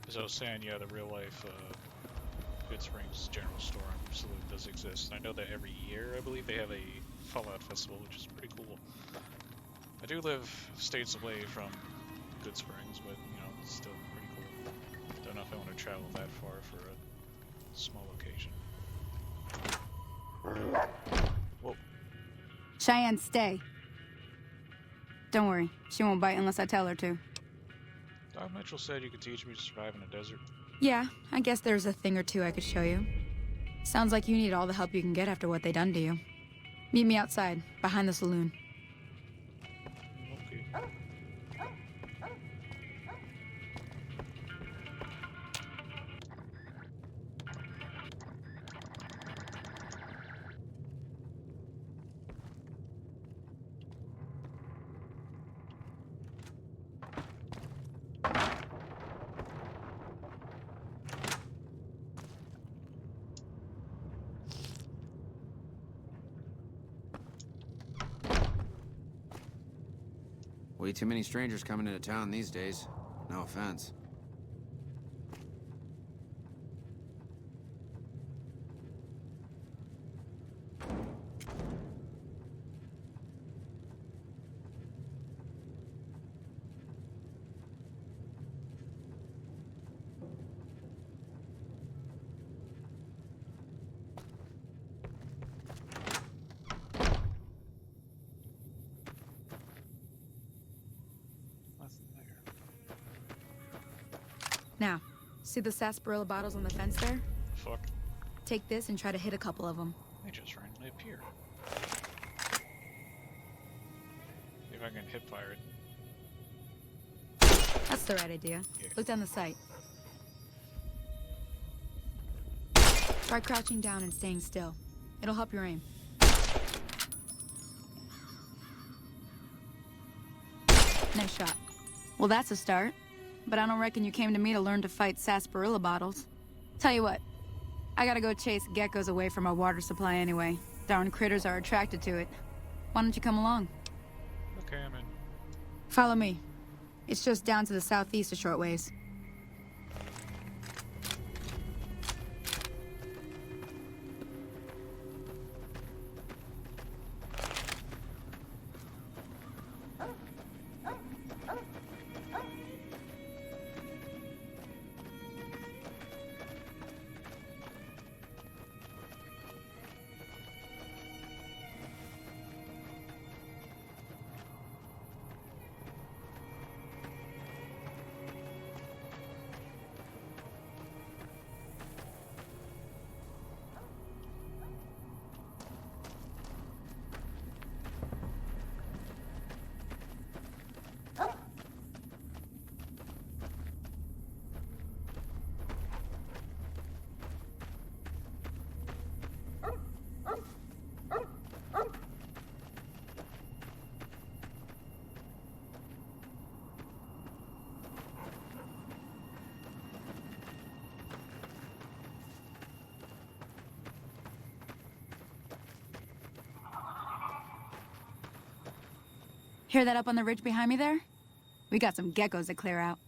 Is as I was saying, yeah, the real life Good Springs General Store absolutely does exist. I know that every year, I believe, they have a Fallout Festival, which is pretty cool. I do live states away from Good Springs, but, you know, it's still pretty cool. Don't know if I want to travel that far for a small location. Whoa. Cheyenne, stay. Don't worry, she won't bite unless I tell her to. Doc Mitchell said you could teach me to survive in a desert. Yeah, I guess there's a thing or two I could show you. Sounds like you need all the help you can get after what they done to you. Meet me outside, behind the saloon. Okay. Way too many strangers coming into town these days. No offense. Now, see the sarsaparilla bottles on the fence there? Fuck. Take this and try to hit a couple of them. They just randomly appear. See if I can hip fire it. That's the right idea. Yeah. Look down the sight. Try crouching down and staying still. It'll help your aim. Nice shot. Well, that's a start. But I don't reckon you came to me to learn to fight sarsaparilla bottles. Tell you what, I gotta go chase geckos away from our water supply anyway. Darn critters are attracted to it. Why don't you come along? Okay, I'm in. Follow me. It's just down to the southeast a short ways. Hear that up on the ridge behind me there? We got some geckos to clear out.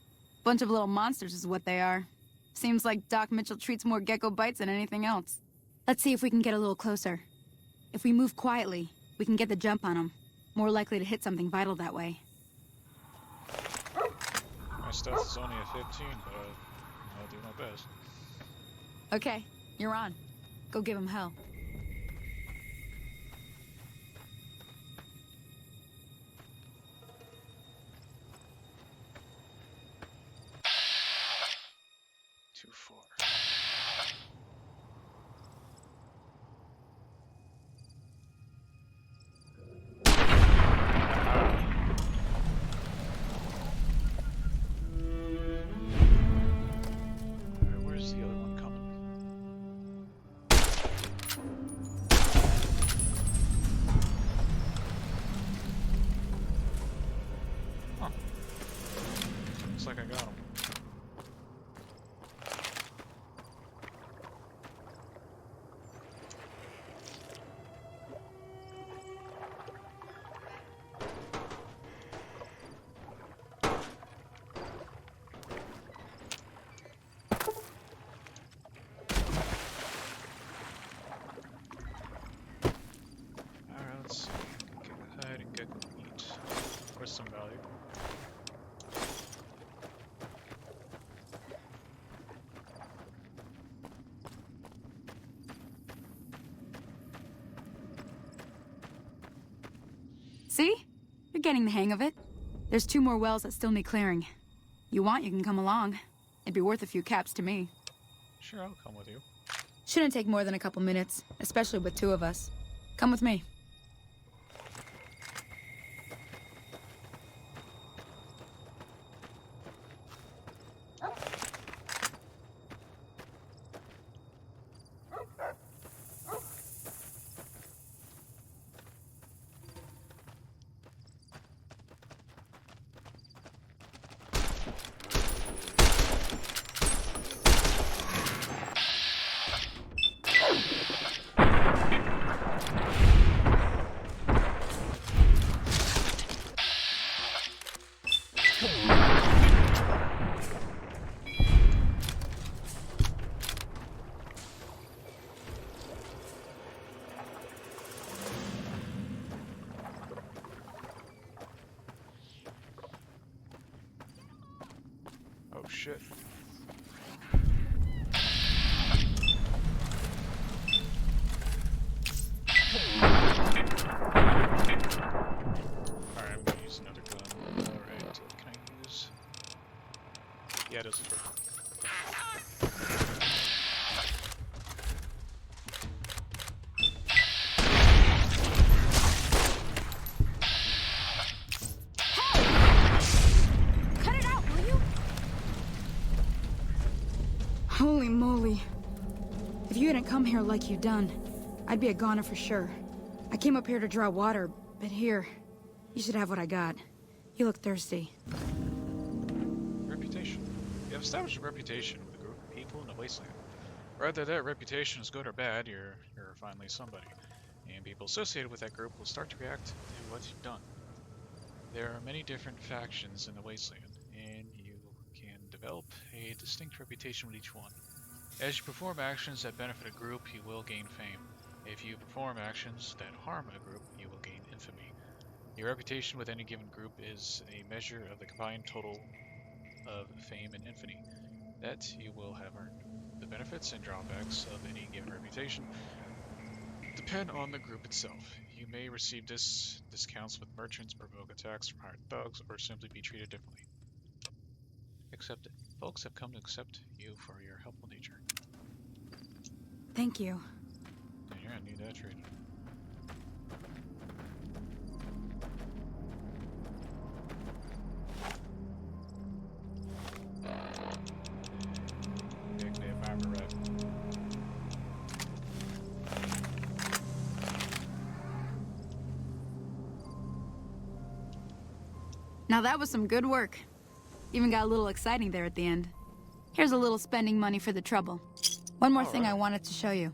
Bunch of little monsters is what they are. Seems like Doc Mitchell treats more gecko bites than anything else. Let's see if we can get a little closer. If we move quietly, we can get the jump on them. More likely to hit something vital that way. My stealth is only a 15, but I'll do my best. Okay, you're on. Go give him hell. Too far. Where's the other one coming? See? You're getting the hang of it. There's 2 more wells that still need clearing. You want, you can come along. It'd be worth a few caps to me. Sure, I'll come with you. Shouldn't take more than a couple minutes, especially with 2 of us. Come with me. Oh shit. Alright, I'm gonna use another gun. Alright, can I use... Yeah, it doesn't work. Holy moly. If you hadn't come here like you done, I'd be a goner for sure. I came up here to draw water, but here, you should have what I got. You look thirsty. Reputation. You have established a reputation with a group of people in the wasteland. Whether that reputation is good or bad, you're finally somebody. And people associated with that group will start to react to what you've done. There are many different factions in the wasteland, and you can develop a distinct reputation with each one. As you perform actions that benefit a group, you will gain fame. If you perform actions that harm a group, you will gain infamy. Your reputation with any given group is a measure of the combined total of fame and infamy that you will have earned. The benefits and drawbacks of any given reputation depend on the group itself. You may receive discounts with merchants, provoke attacks from hired thugs, or simply be treated differently. Accepted. Folks have come to accept you for your helpful nature. Thank you. Yeah, I knew that treated. Now that was some good work. Even got a little exciting there at the end. Here's a little spending money for the trouble. One more thing I wanted to show you.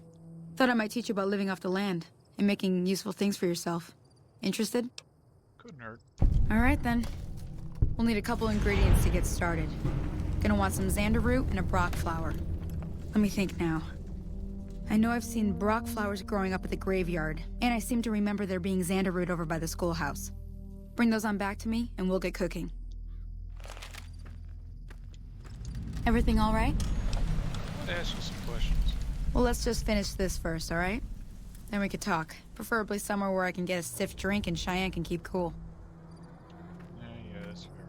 Thought I might teach you about living off the land and making useful things for yourself. Interested? Couldn't hurt. Alright then. We'll need a couple ingredients to get started. Gonna want some xander root and a brock flower. Let me think now. I know I've seen brock flowers growing up at the graveyard, and I seem to remember there being xander root over by the schoolhouse. Bring those on back to me, and we'll get cooking. Everything all right? I want to ask you some questions. Well, let's just finish this first, all right? Then we could talk. Preferably somewhere where I can get a stiff drink and Cheyenne can keep cool. Yeah, that's fair.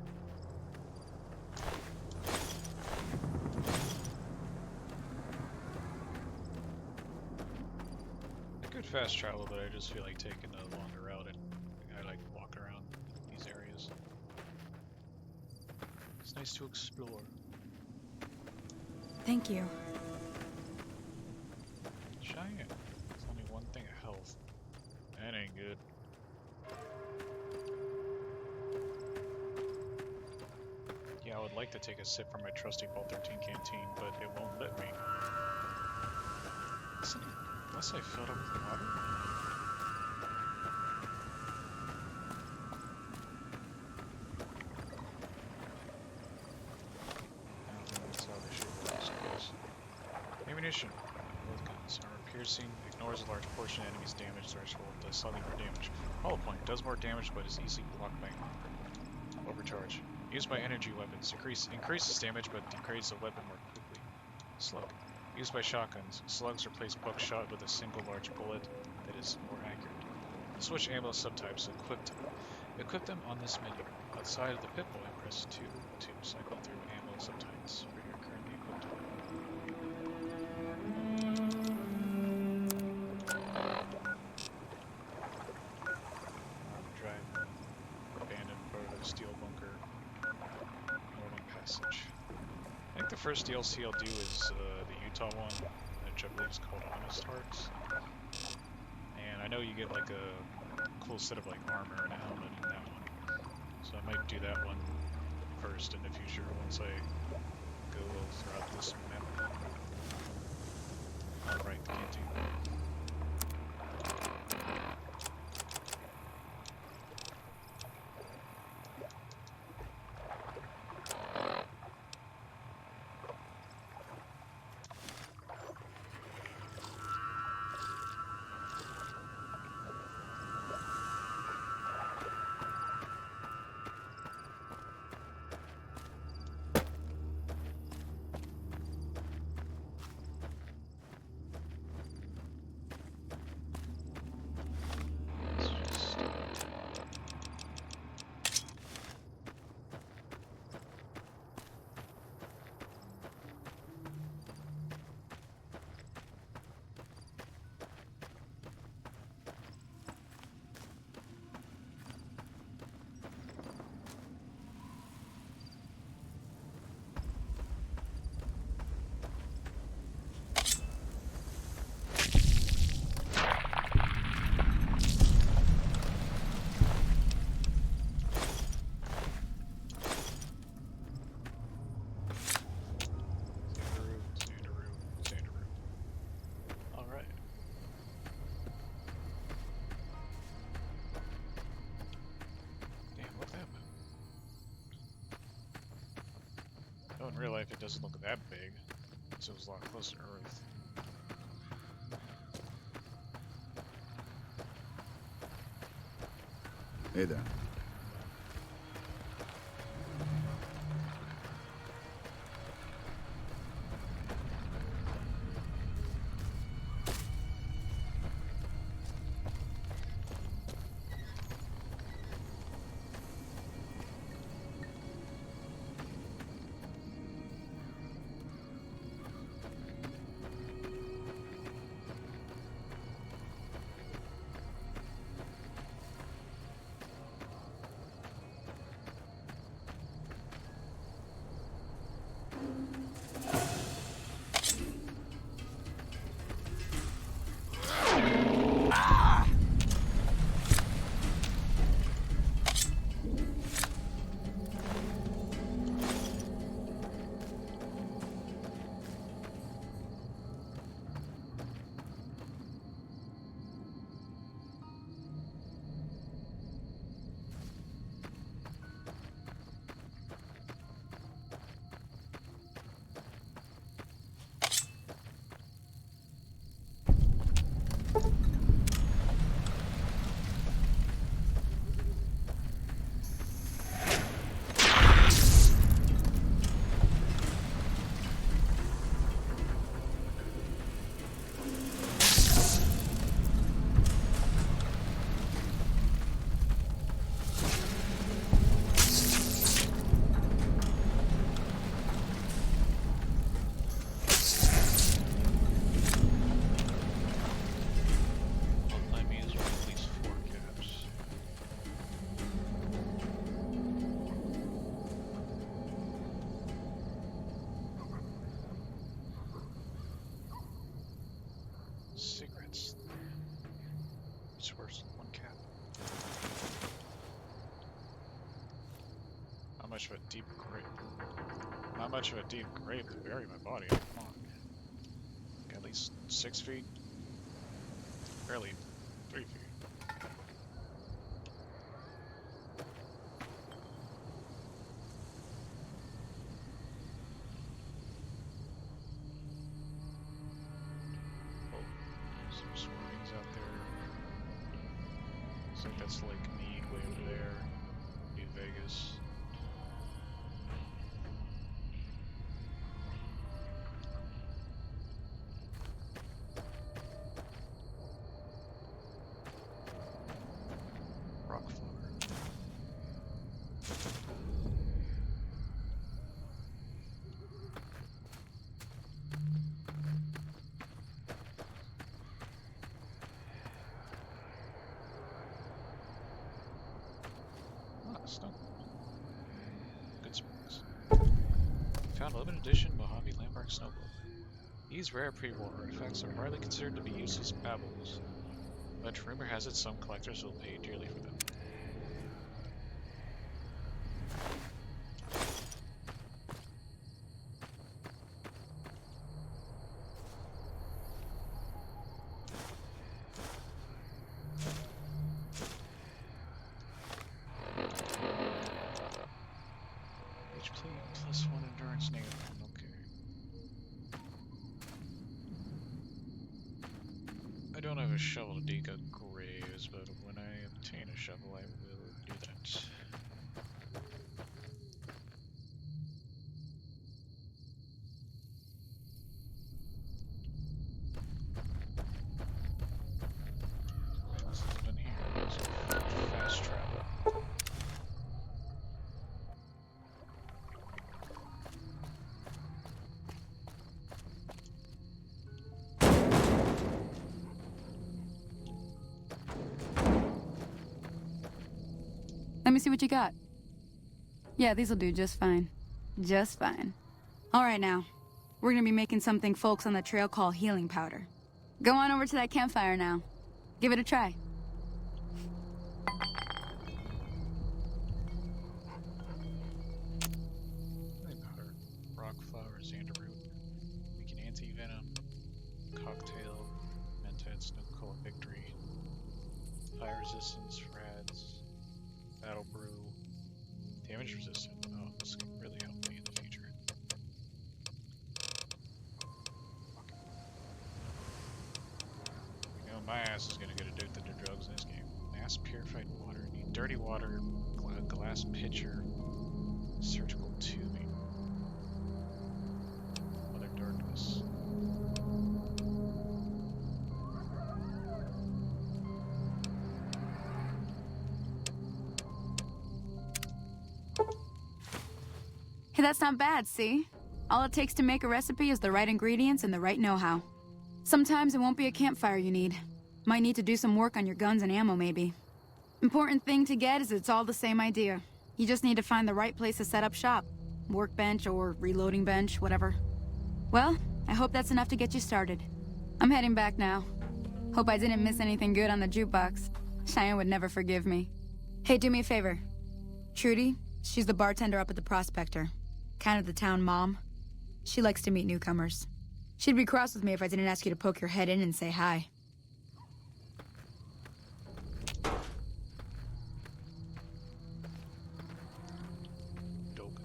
I could fast travel, but I just feel like taking a longer route, and I like walking around these areas. It's nice to explore. Thank you. Cheyenne. It's only one thing of health. That ain't good. Yeah, I would like to take a sip from my trusty Vault 13 canteen, but it won't let me. Unless I filled up with water? I don't think that's how they should work, I guess. Ammunition. Both guns. Armor piercing ignores a large portion of enemy's damage threshold, does slightly more damage. Hollow point does more damage but is easily blocked by overcharge. Used by energy weapons. Increases damage but degrades the weapon more quickly. Slug. Used by shotguns. Slugs replace buckshot with a single large bullet that is more accurate. Switch ammo subtypes equipped. Equip them on this menu. Outside of the Pip-Boy, press 2 to cycle through ammo subtypes for your currently equipped drive abandoned prototype steel bunker, northern passage. I think the first DLC I'll do is the Utah one, which I believe is called Honest Hearts. And I know you get like a cool set of like armor and a helmet in that one. So I might do that one first in the future once I go throughout this map. Alright, can't do that. Oh, in real life it doesn't look that big, so it was a lot closer to Earth. Hey there. Cigarettes. It's worse than one cap. How much of a deep grave? Not much of a deep grave to bury my body in. Come on. Like at least 6 feet? Barely 3 feet. Some swarmings out there. Looks like that's Lake Mead way over there. New Vegas. Snow. Good Springs. Found a limited edition Mojave Landmark Snow Globe. These rare pre-war artifacts are widely considered to be useless babbles, but rumor has it some collectors will pay dearly for them. HP plus 1 endurance negative 1, okay. I don't have a shovel to dig up graves, but when I obtain a shovel, I will do that. This isn't in here, so fast travel. Let me see what you got. Yeah, these'll do just fine. Just fine. All right now. We're gonna be making something folks on the trail call healing powder. Go on over to that campfire now. Give it a try. Healing powder. Rock flower, xanderroot. Making anti-venom. Cocktail. Mentat, snow cola victory. Fire resistance, rads. Battle brew. Damage resistant. Oh, this can really help me in the future. You know, my ass is gonna get addicted to drugs in this game. Mass purified water. Need dirty water. Glass pitcher. Surgical tubing. Mother darkness. Hey, that's not bad, see? All it takes to make a recipe is the right ingredients and the right know-how. Sometimes it won't be a campfire you need. Might need to do some work on your guns and ammo, maybe. Important thing to get is it's all the same idea. You just need to find the right place to set up shop. Workbench or reloading bench, whatever. Well, I hope that's enough to get you started. I'm heading back now. Hope I didn't miss anything good on the jukebox. Cheyenne would never forgive me. Hey, do me a favor. Trudy, she's the bartender up at the Prospector. Kind of the town mom. She likes to meet newcomers. She'd be cross with me if I didn't ask you to poke your head in and say hi. Dope.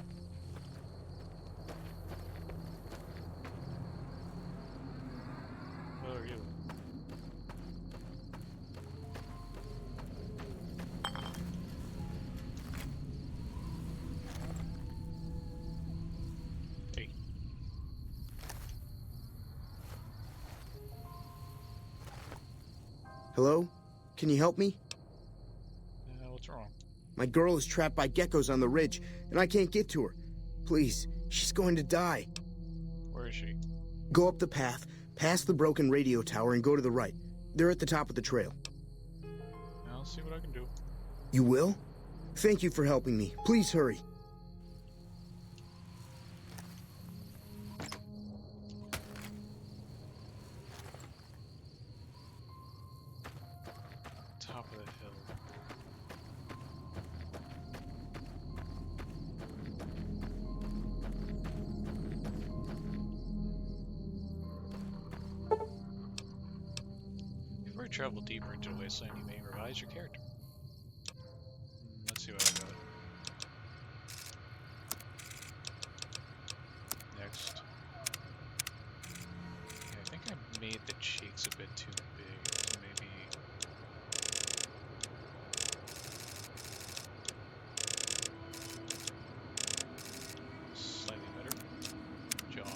Where are you? Hey. Hello? Can you help me? What's wrong? My girl is trapped by geckos on the ridge, and I can't get to her. Please, she's going to die. Where is she? Go up the path, past the broken radio tower, and go to the right. They're at the top of the trail. I'll see what I can do. You will? Thank you for helping me. Please hurry. Top of the hill. Before you travel deeper into the wasteland, you may revise your character. Let's see what I got. Next. Yeah, I think I made the cheeks a bit too big, so maybe... slightly better. Jaw.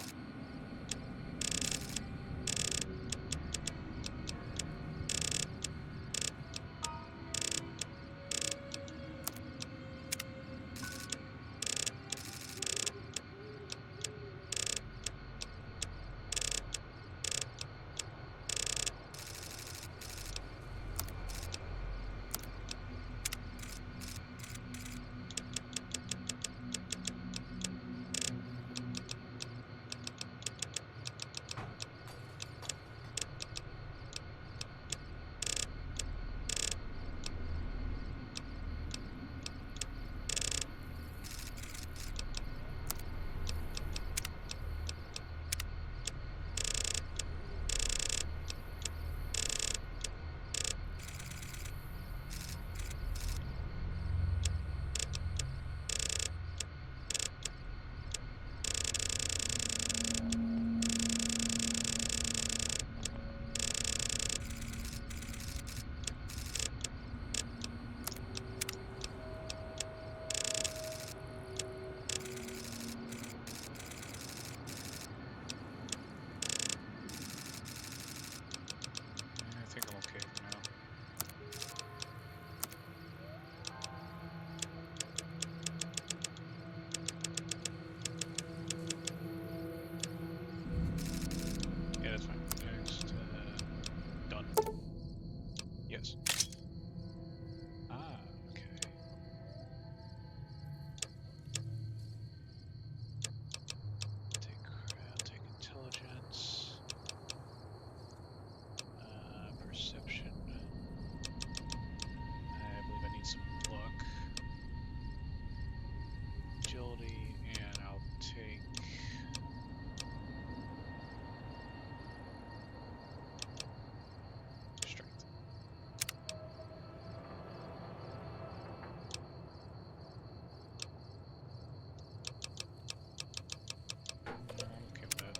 is. Ah, okay. Take intelligence. Perception. I believe I need some luck. Agility, and I'll take... strength. I'm okay with that.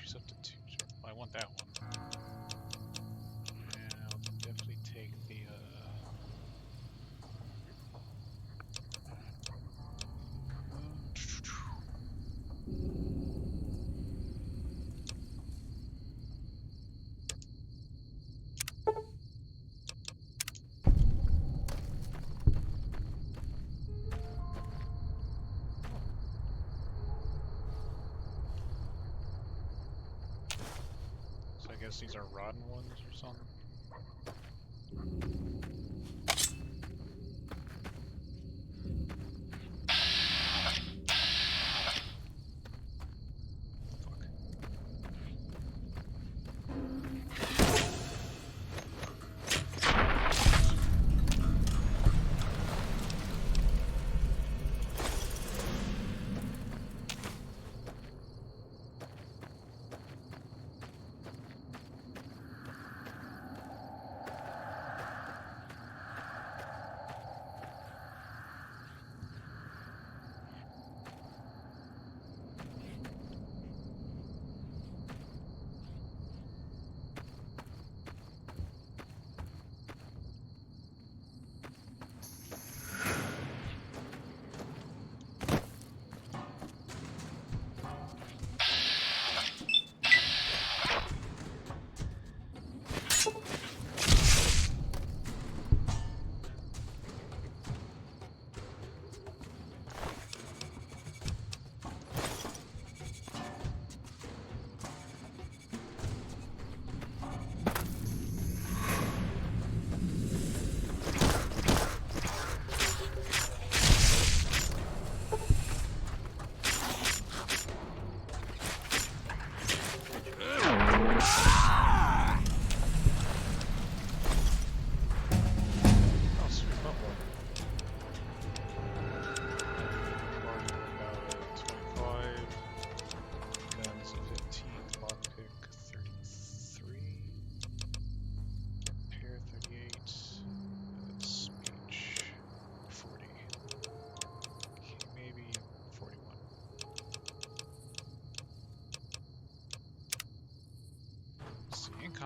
She's up to 2. Well, I want that one. And I'll definitely take the, so I guess these are rotten ones or something.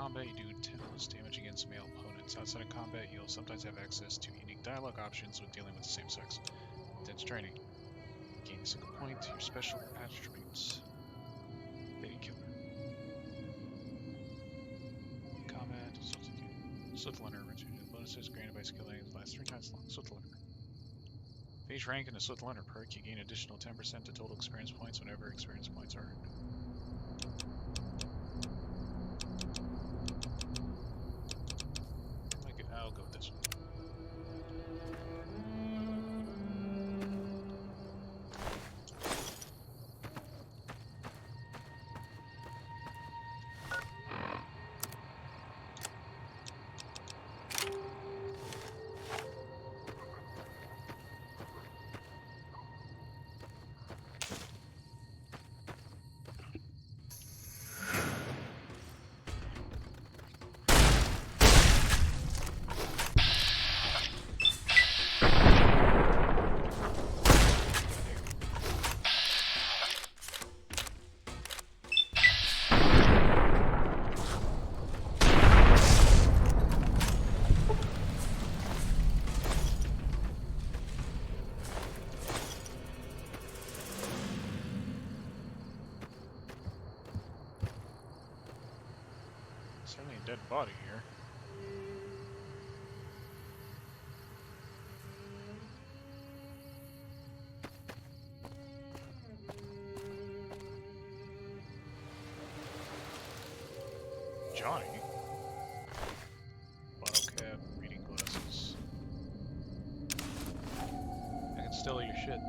combat, you do 10 plus damage against male opponents. Outside of combat, you'll sometimes have access to unique dialogue options when dealing with the same sex. Intense training. Gain a single point to your special attributes. Lady Killer. Combat, Swift Learner. Bonuses granted by skill aims last 3 times long. Swift Learner. Base rank in a Swift Learner perk, you gain additional 10% to total experience points whenever experience points are earned. I'll go with this one. Certainly a dead body here. Johnny? steal your shit.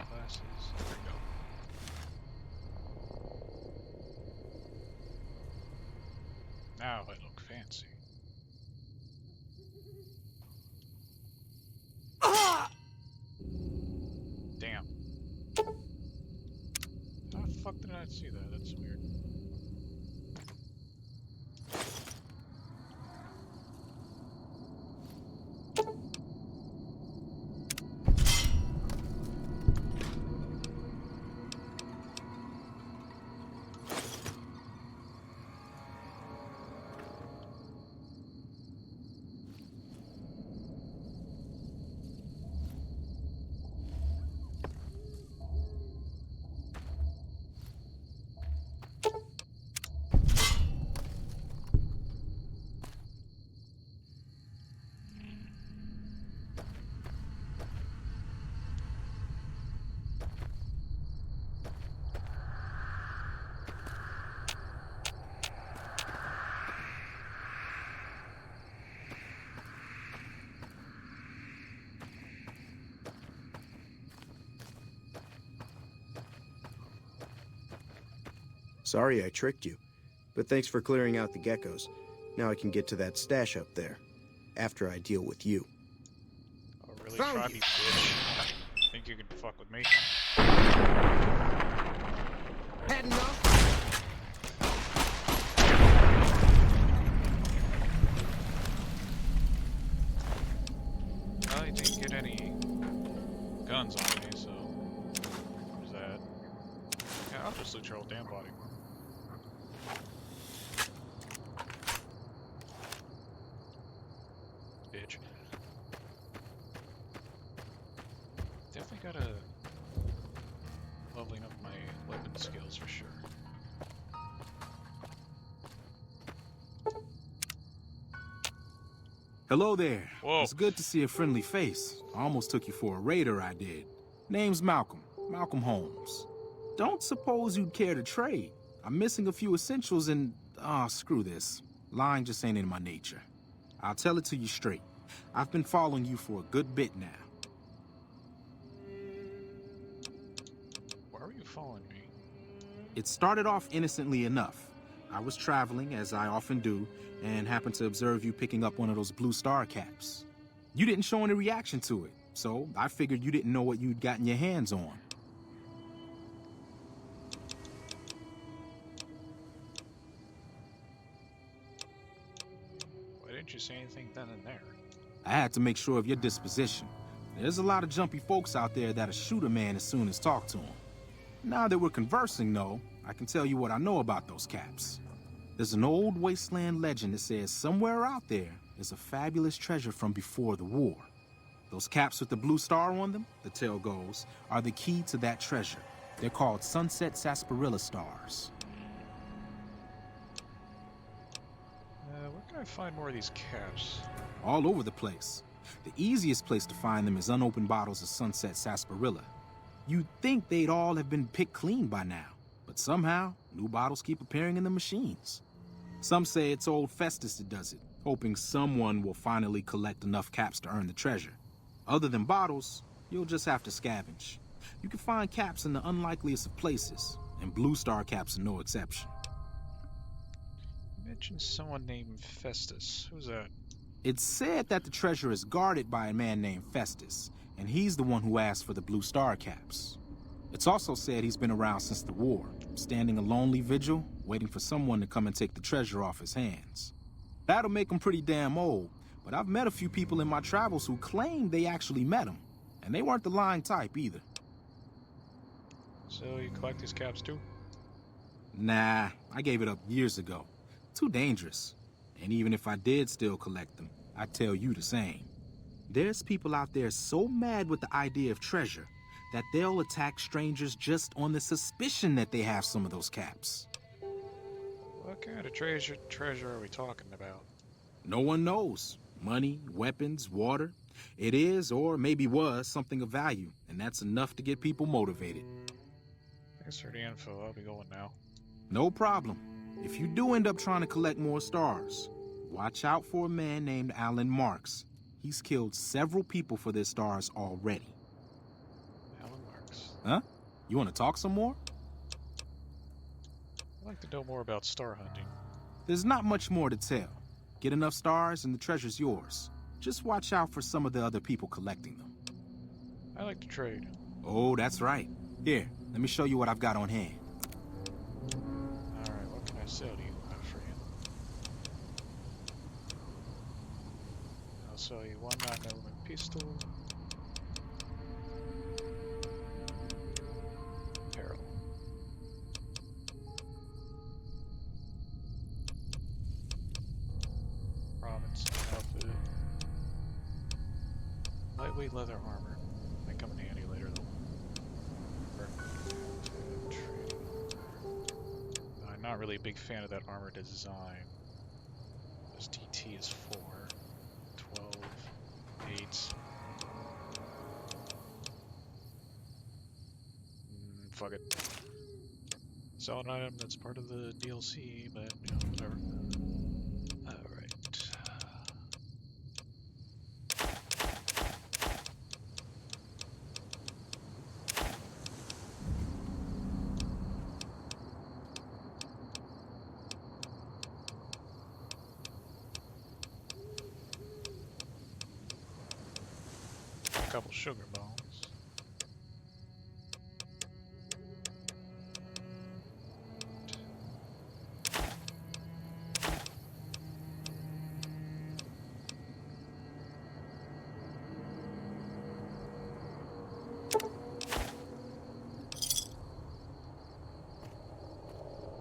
Glasses. There we go. Now I look fancy. Damn. How the fuck did I not see that? That's weird. Sorry I tricked you, but thanks for clearing out the geckos. Now I can get to that stash up there, after I deal with you. Oh, really? Try me, bitch. Think you can fuck with me? Had enough? I didn't get any guns on me, so there's that. Yeah, I'll just loot your whole damn body. Bitch. Definitely gotta leveling up my weapon skills for sure. Hello there. Whoa. It's good to see a friendly face. I almost took you for a raider, I did. Name's Malcolm. Malcolm Holmes. Don't suppose you'd care to trade. I'm missing a few essentials and... screw this. Lying just ain't in my nature. I'll tell it to you straight. I've been following you for a good bit now. Why are you following me? It started off innocently enough. I was traveling, as I often do, and happened to observe you picking up one of those blue star caps. You didn't show any reaction to it, so I figured you didn't know what you'd gotten your hands on. Why didn't you say anything then and there? I had to make sure of your disposition. There's a lot of jumpy folks out there that'll shoot a man as soon as talk to him. Now that we're conversing, though, I can tell you what I know about those caps. There's an old wasteland legend that says somewhere out there is a fabulous treasure from before the war. Those caps with the blue star on them, the tale goes, are the key to that treasure. They're called sunset sarsaparilla stars. Where can I find more of these caps? All over the place. The easiest place to find them is unopened bottles of sunset sarsaparilla. You'd think they'd all have been picked clean by now, but somehow, new bottles keep appearing in the machines. Some say it's old Festus that does it, hoping someone will finally collect enough caps to earn the treasure. Other than bottles, you'll just have to scavenge. You can find caps in the unlikeliest of places, and blue star caps are no exception. You mentioned someone named Festus. Who's that? It's said that the treasure is guarded by a man named Festus, and he's the one who asked for the blue star caps. It's also said he's been around since the war, standing a lonely vigil, waiting for someone to come and take the treasure off his hands. That'll make him pretty damn old, but I've met a few people in my travels who claim they actually met him, and they weren't the lying type either. So you collect these caps too? Nah, I gave it up years ago. Too dangerous. And even if I did still collect them, I'd tell you the same. There's people out there so mad with the idea of treasure that they'll attack strangers just on the suspicion that they have some of those caps. What kind of treasure are we talking about? No one knows. Money, weapons, water. It is, or maybe was, something of value, and that's enough to get people motivated. Thanks for the info. I'll be going now. No problem. If you do end up trying to collect more stars, watch out for a man named Alan Marks. He's killed several people for their stars already. Alan Marks. Huh? You want to talk some more? I'd like to know more about star hunting. There's not much more to tell. Get enough stars and the treasure's yours. Just watch out for some of the other people collecting them. I like to trade. Oh, that's right. Here, let me show you what I've got on hand. Alright, what can I sell to you, my friend? I'll sell you one 9mm pistol. Apparel. Robinson outfit. Lightweight leather armor. Might come in handy later though. I'm not really a big fan of that armor design. This DT is 4, 12, 8. Fuck it. Sell an item that's part of the DLC, but you know, whatever. Alright. A couple sugar bones.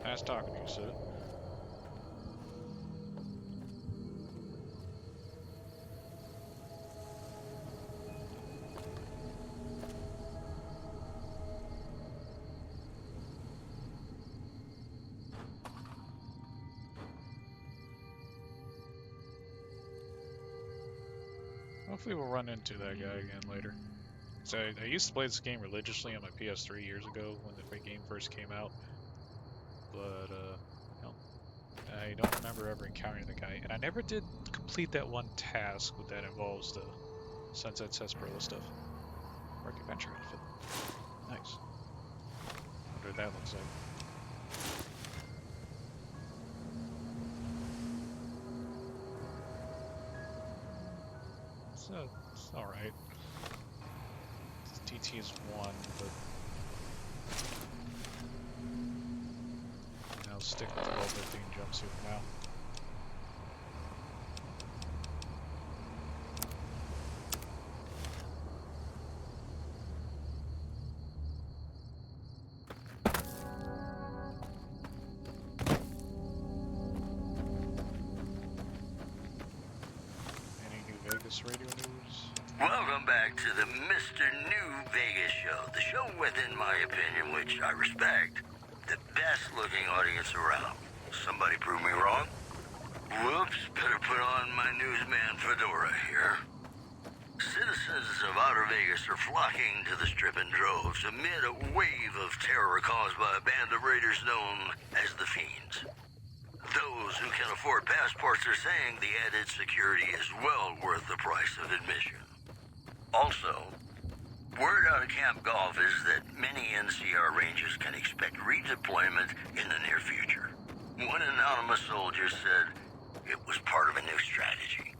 Nice talking to you, sir. Hopefully we'll run into that guy again later. So I used to play this game religiously on my PS3 years ago when the game first came out. But, no, I don't remember ever encountering the guy. And I never did complete that one task that involves the Sunset Sarsaparilla stuff. Work adventure outfit. Nice. Wonder what that looks like. It's alright. TT is 1, but I'll stick with the level 15 jumpsuit for now. Any New Vegas radio news? Welcome back to the Mr. New Vegas show. The show within my opinion, which I respect, the best looking audience around. Somebody prove me wrong? Whoops, better put on my newsman fedora here. Citizens of Outer Vegas are flocking to the Strip in droves amid a wave of terror caused by a band of raiders known as the Fiends. Those who can afford passports are saying the added security is well worth the price of admission. Also, word out of Camp Golf is that many NCR Rangers can expect redeployment in the near future. One anonymous soldier said it was part of a new strategy.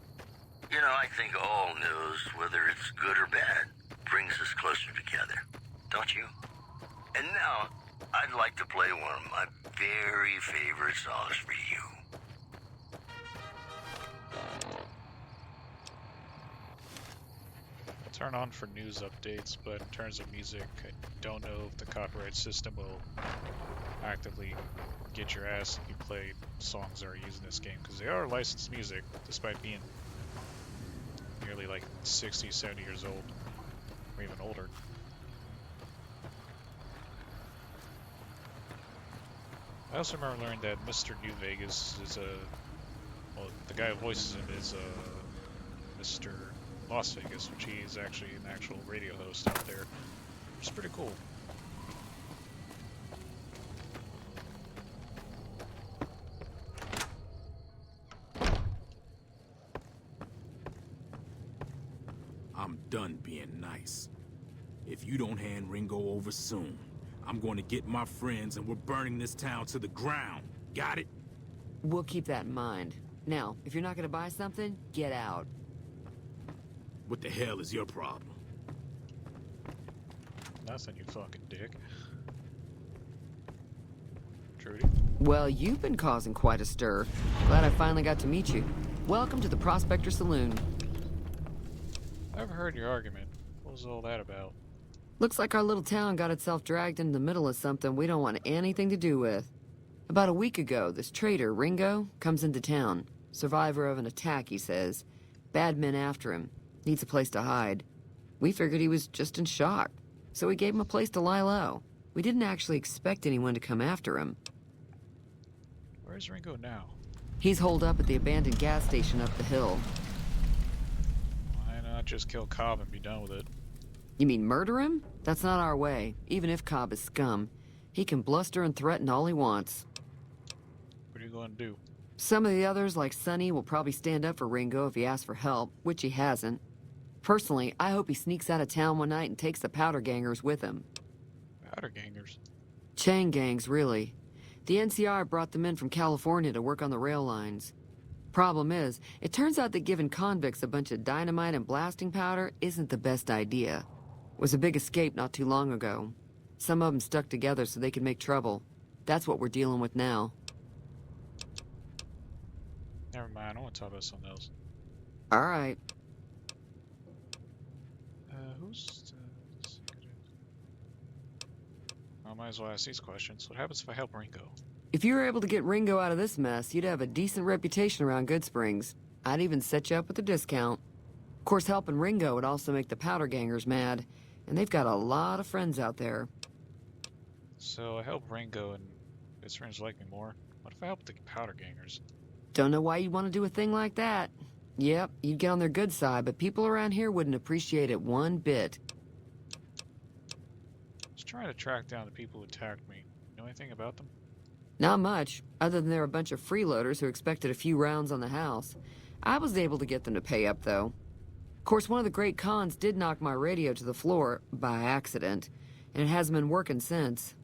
You know, I think all news, whether it's good or bad, brings us closer together. Don't you? And now, I'd like to play one of my very favorite songs for you. Turn on for news updates, but in terms of music, I don't know if the copyright system will actively get your ass if you play songs that are used in this game, because they are licensed music, despite being nearly like 60, 70 years old, or even older. I also remember learning that Mr. New Vegas is well, the guy who voices him is Mr. Las Vegas, which he is actually an actual radio host out there. Which is pretty cool. I'm done being nice. If you don't hand Ringo over soon, I'm going to get my friends and we're burning this town to the ground. Got it? We'll keep that in mind. Now, if you're not gonna buy something, get out. What the hell is your problem? Nothing, you fucking dick. Trudy? Well, you've been causing quite a stir. Glad I finally got to meet you. Welcome to the Prospector Saloon. I've heard your argument. What was all that about? Looks like our little town got itself dragged into the middle of something we don't want anything to do with. About a week ago, this traitor, Ringo, comes into town. Survivor of an attack, he says. Bad men after him. Needs a place to hide. We figured he was just in shock, so we gave him a place to lie low. We didn't actually expect anyone to come after him. Where's Ringo now? He's holed up at the abandoned gas station up the hill. Why not just kill Cobb and be done with it? You mean murder him? That's not our way, even if Cobb is scum. He can bluster and threaten all he wants. What are you going to do? Some of the others, like Sonny, will probably stand up for Ringo if he asks for help, which he hasn't. Personally, I hope he sneaks out of town one night and takes the powder gangers with him. Powder gangers? Chain gangs, really. The NCR brought them in from California to work on the rail lines. Problem is, it turns out that giving convicts a bunch of dynamite and blasting powder isn't the best idea. It was a big escape not too long ago. Some of them stuck together so they could make trouble. That's what we're dealing with now. Never mind, I want to talk about something else. All right. Who's the secret? I might as well ask these questions. What happens if I help Ringo? If you were able to get Ringo out of this mess, you'd have a decent reputation around Good Springs. I'd even set you up with a discount. Of course, helping Ringo would also make the powder gangers mad, and they've got a lot of friends out there. So I help Ringo and his friends like me more. What if I help the powder gangers? Don't know why you'd want to do a thing like that. Yep, you'd get on their good side, but people around here wouldn't appreciate it one bit. Just trying to track down the people who attacked me. Know anything about them? Not much, other than they're a bunch of freeloaders who expected a few rounds on the house. I was able to get them to pay up, though. Of course, one of the great cons did knock my radio to the floor, by accident, and it hasn't been working since.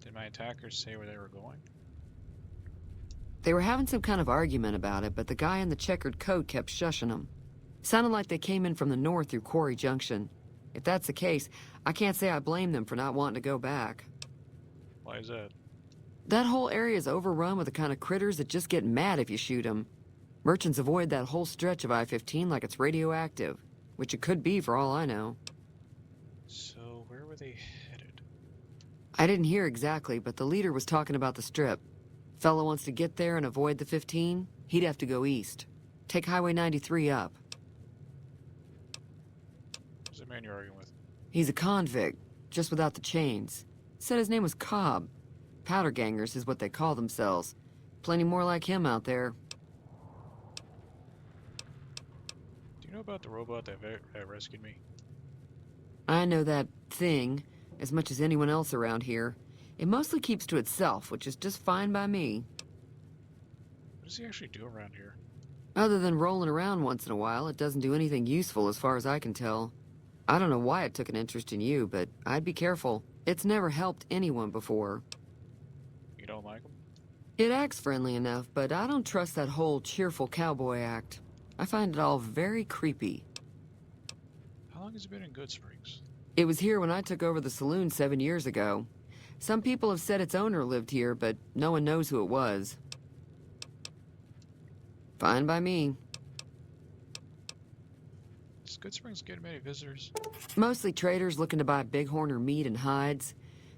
Did my attackers say where they were going? They were having some kind of argument about it, but the guy in the checkered coat kept shushing them. Sounded like they came in from the north through Quarry Junction. If that's the case, I can't say I blame them for not wanting to go back. Why is that? That whole area is overrun with the kind of critters that just get mad if you shoot them. Merchants avoid that whole stretch of I-15 like it's radioactive, which it could be for all I know. So, where were they headed? I didn't hear exactly, but the leader was talking about the strip. Fellow wants to get there and avoid the 15, he'd have to go east. Take Highway 93 up. Who's the man you're arguing with? He's a convict, just without the chains. Said his name was Cobb. Powder gangers is what they call themselves. Plenty more like him out there. Do you know about the robot that rescued me? I know that thing as much as anyone else around here. It mostly keeps to itself, which is just fine by me. What does he actually do around here? Other than rolling around once in a while, it doesn't do anything useful as far as I can tell. I don't know why it took an interest in you, but I'd be careful. It's never helped anyone before. You don't like him? It acts friendly enough, but I don't trust that whole cheerful cowboy act. I find it all very creepy. How long has it been in Good Springs? It was here when I took over the saloon 7 years ago. Some people have said its owner lived here, but no one knows who it was. Fine by me. Does Good Springs get many visitors? Mostly traders looking to buy bighorn or meat and hides.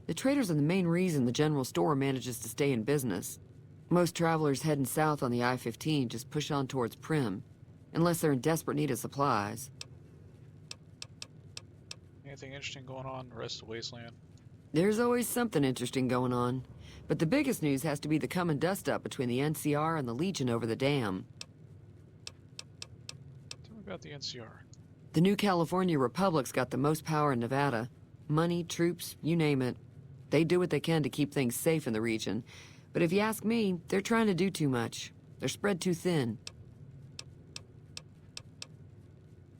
The traders are the main reason the general store manages to stay in business. Most travelers heading south on the I-15 just push on towards Prim, unless they're in desperate need of supplies. Anything interesting going on in the rest of the wasteland? There's always something interesting going on. But the biggest news has to be the coming dust-up between the NCR and the Legion over the dam. Don't about the NCR? The new California Republic's got the most power in Nevada. Money, troops, you name it. They do what they can to keep things safe in the region. But if you ask me, they're trying to do too much. They're spread too thin.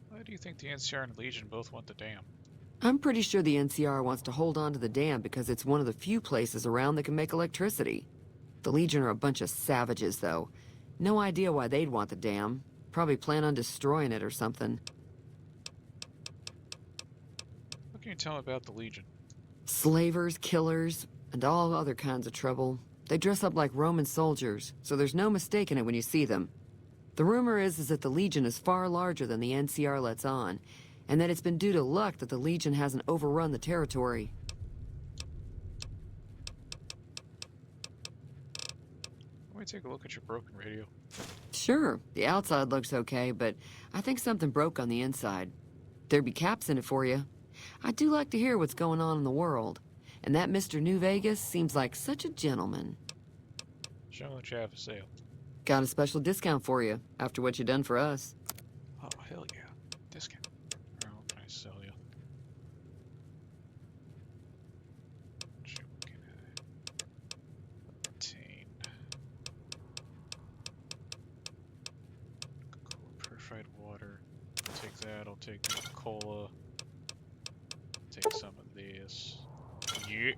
Why do you think the NCR and Legion both want the dam? I'm pretty sure the NCR wants to hold on to the dam because it's one of the few places around that can make electricity. The Legion are a bunch of savages, though. No idea why they'd want the dam. Probably plan on destroying it or something. What can you tell me about the Legion? Slavers, killers, and all other kinds of trouble. They dress up like Roman soldiers, so there's no mistaking it when you see them. The rumor is that the Legion is far larger than the NCR lets on, and that it's been due to luck that the Legion hasn't overrun the territory. Let me take a look at your broken radio. Sure, the outside looks okay, but I think something broke on the inside. There'd be caps in it for you. I do like to hear what's going on in the world, and that Mr. New Vegas seems like such a gentleman. Show me what you have for sale. Got a special discount for you, after what you done for us. Oh, hell yeah. Discount. Alright, what can I sell you? What you looking at? Obtain. Cool, purified water. I'll take that, I'll take the cola. Take some of this. Yeah.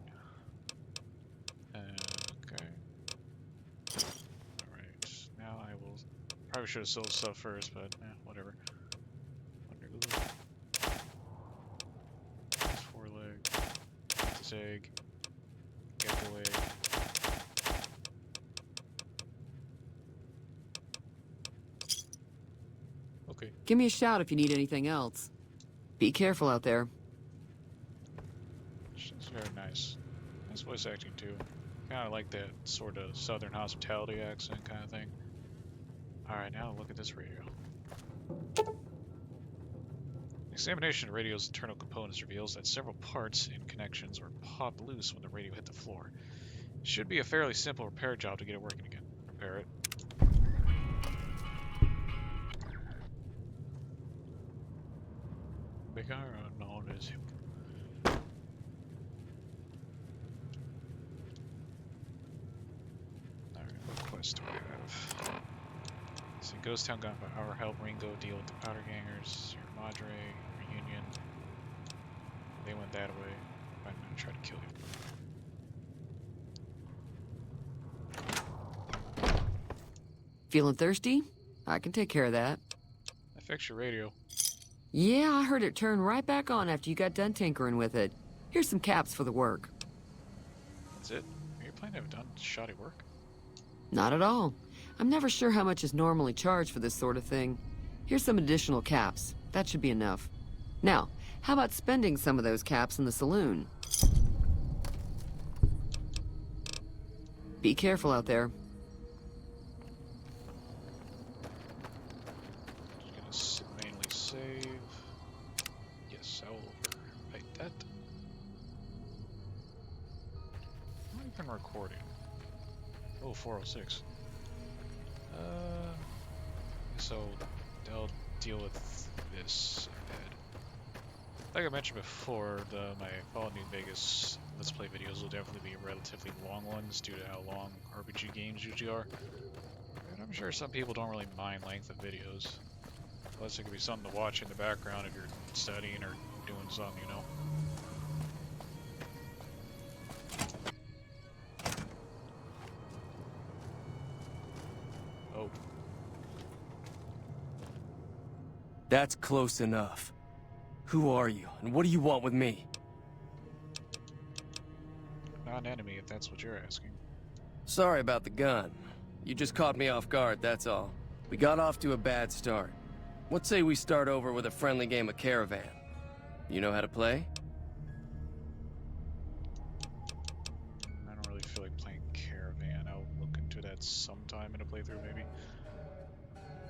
Okay. Alright, now I will... Probably should have sold stuff first, but whatever. Wonder glue. This 4-leg. This egg. Gecko egg. Okay. Give me a shout if you need anything else. Be careful out there. She's very nice. Nice voice acting too. Kind of like that sort of southern hospitality accent kind of thing. Alright, now look at this radio. Examination of the radio's internal components reveals that several parts and connections were popped loose when the radio hit the floor. It should be a fairly simple repair job to get it working again. Repair it. Big iron, no, it is. Alright, what quest do I have? So Ghost Town Gunfire, help Ringo deal with the Powder Gangers, your Madre, Reunion. They went that way. I'm gonna try to kill you. Feeling thirsty? I can take care of that. I fixed your radio. Yeah, I heard it turn right back on after you got done tinkering with it. Here's some caps for the work. That's it? Are you planning to have done shoddy work? Not at all. I'm never sure how much is normally charged for this sort of thing. Here's some additional caps. That should be enough. Now, how about spending some of those caps in the saloon? Be careful out there. Just gonna manually save. Yes, I will overwrite that. I'm not even recording. Oh, 406. So they'll deal with this instead. Like I mentioned before, my Fallout New Vegas Let's Play videos will definitely be relatively long ones due to how long RPG games usually are. And I'm sure some people don't really mind length of videos. Plus it could be something to watch in the background if you're studying or doing something, you know. Oh. That's close enough. Who are you, and what do you want with me? Not an enemy, if that's what you're asking. Sorry about the gun. You just caught me off guard, that's all. We got off to a bad start. What say we start over with a friendly game of Caravan? You know how to play? I don't really feel like playing Caravan. I'll look into that sometime in a playthrough, maybe.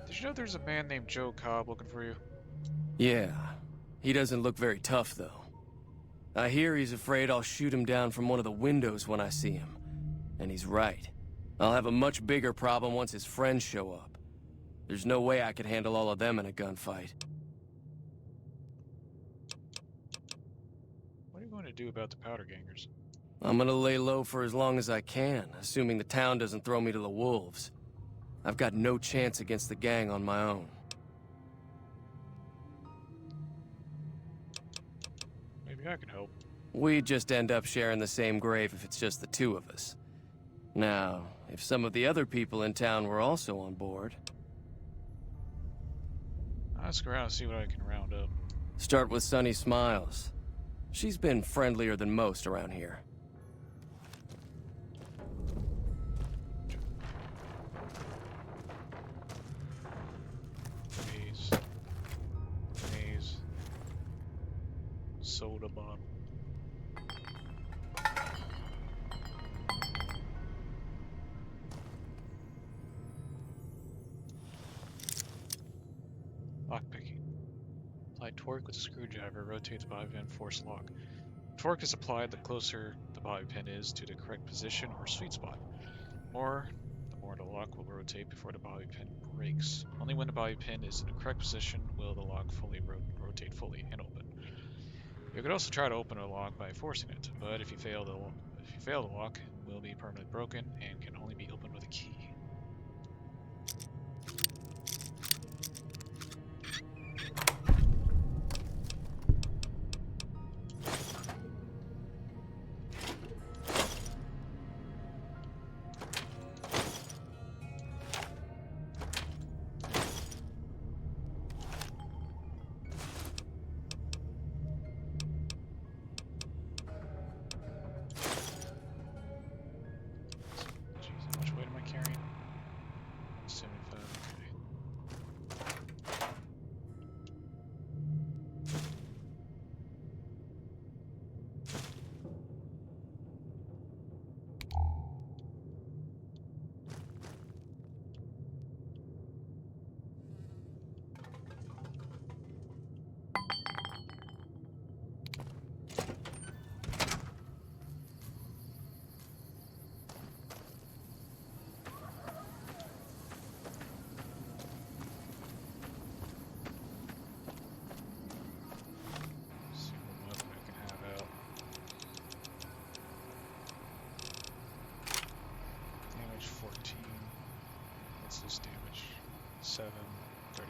Did you know there's a man named Joe Cobb looking for you? Yeah. He doesn't look very tough, though. I hear he's afraid I'll shoot him down from one of the windows when I see him. And he's right. I'll have a much bigger problem once his friends show up. There's no way I could handle all of them in a gunfight. What are you going to do about the powder gangers? I'm gonna lay low for as long as I can, assuming the town doesn't throw me to the wolves. I've got no chance against the gang on my own. Maybe I can help. We'd just end up sharing the same grave if it's just the two of us. Now, if some of the other people in town were also on board... I'll ask around and see what I can round up. Start with Sunny Smiles. She's been friendlier than most around here. Maze. Soda bottle. Lockpicking. Apply torque with a screwdriver, rotate the bobby pin, force lock. Torque is applied the closer the bobby pin is to the correct position or sweet spot. The more the lock will rotate before the bobby pin breaks. Only when the bobby pin is in the correct position will the lock fully rotate fully and open. You could also try to open a lock by forcing it, but if you fail the lock, it will be permanently broken and can only be opened with a key. Damage 14. What's this damage? 7, 31.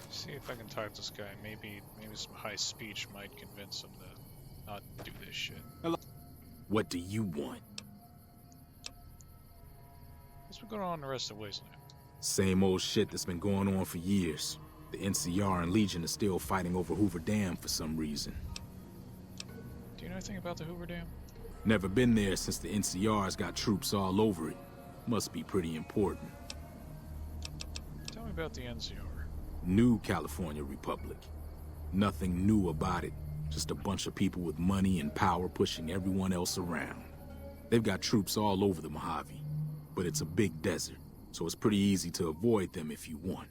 See if I can talk to this guy. Maybe some high speech might convince him to not do this shit. Hello. What do you want? What's been going on in the rest of Wasteland? Same old shit that's been going on for years. The NCR and Legion are still fighting over Hoover Dam for some reason. Do you know anything about the Hoover Dam? Never been there since the NCR's got troops all over it. Must be pretty important. Tell me about the NCR. New California Republic. Nothing new about it. Just a bunch of people with money and power pushing everyone else around. They've got troops all over the Mojave, but it's a big desert, so it's pretty easy to avoid them if you want.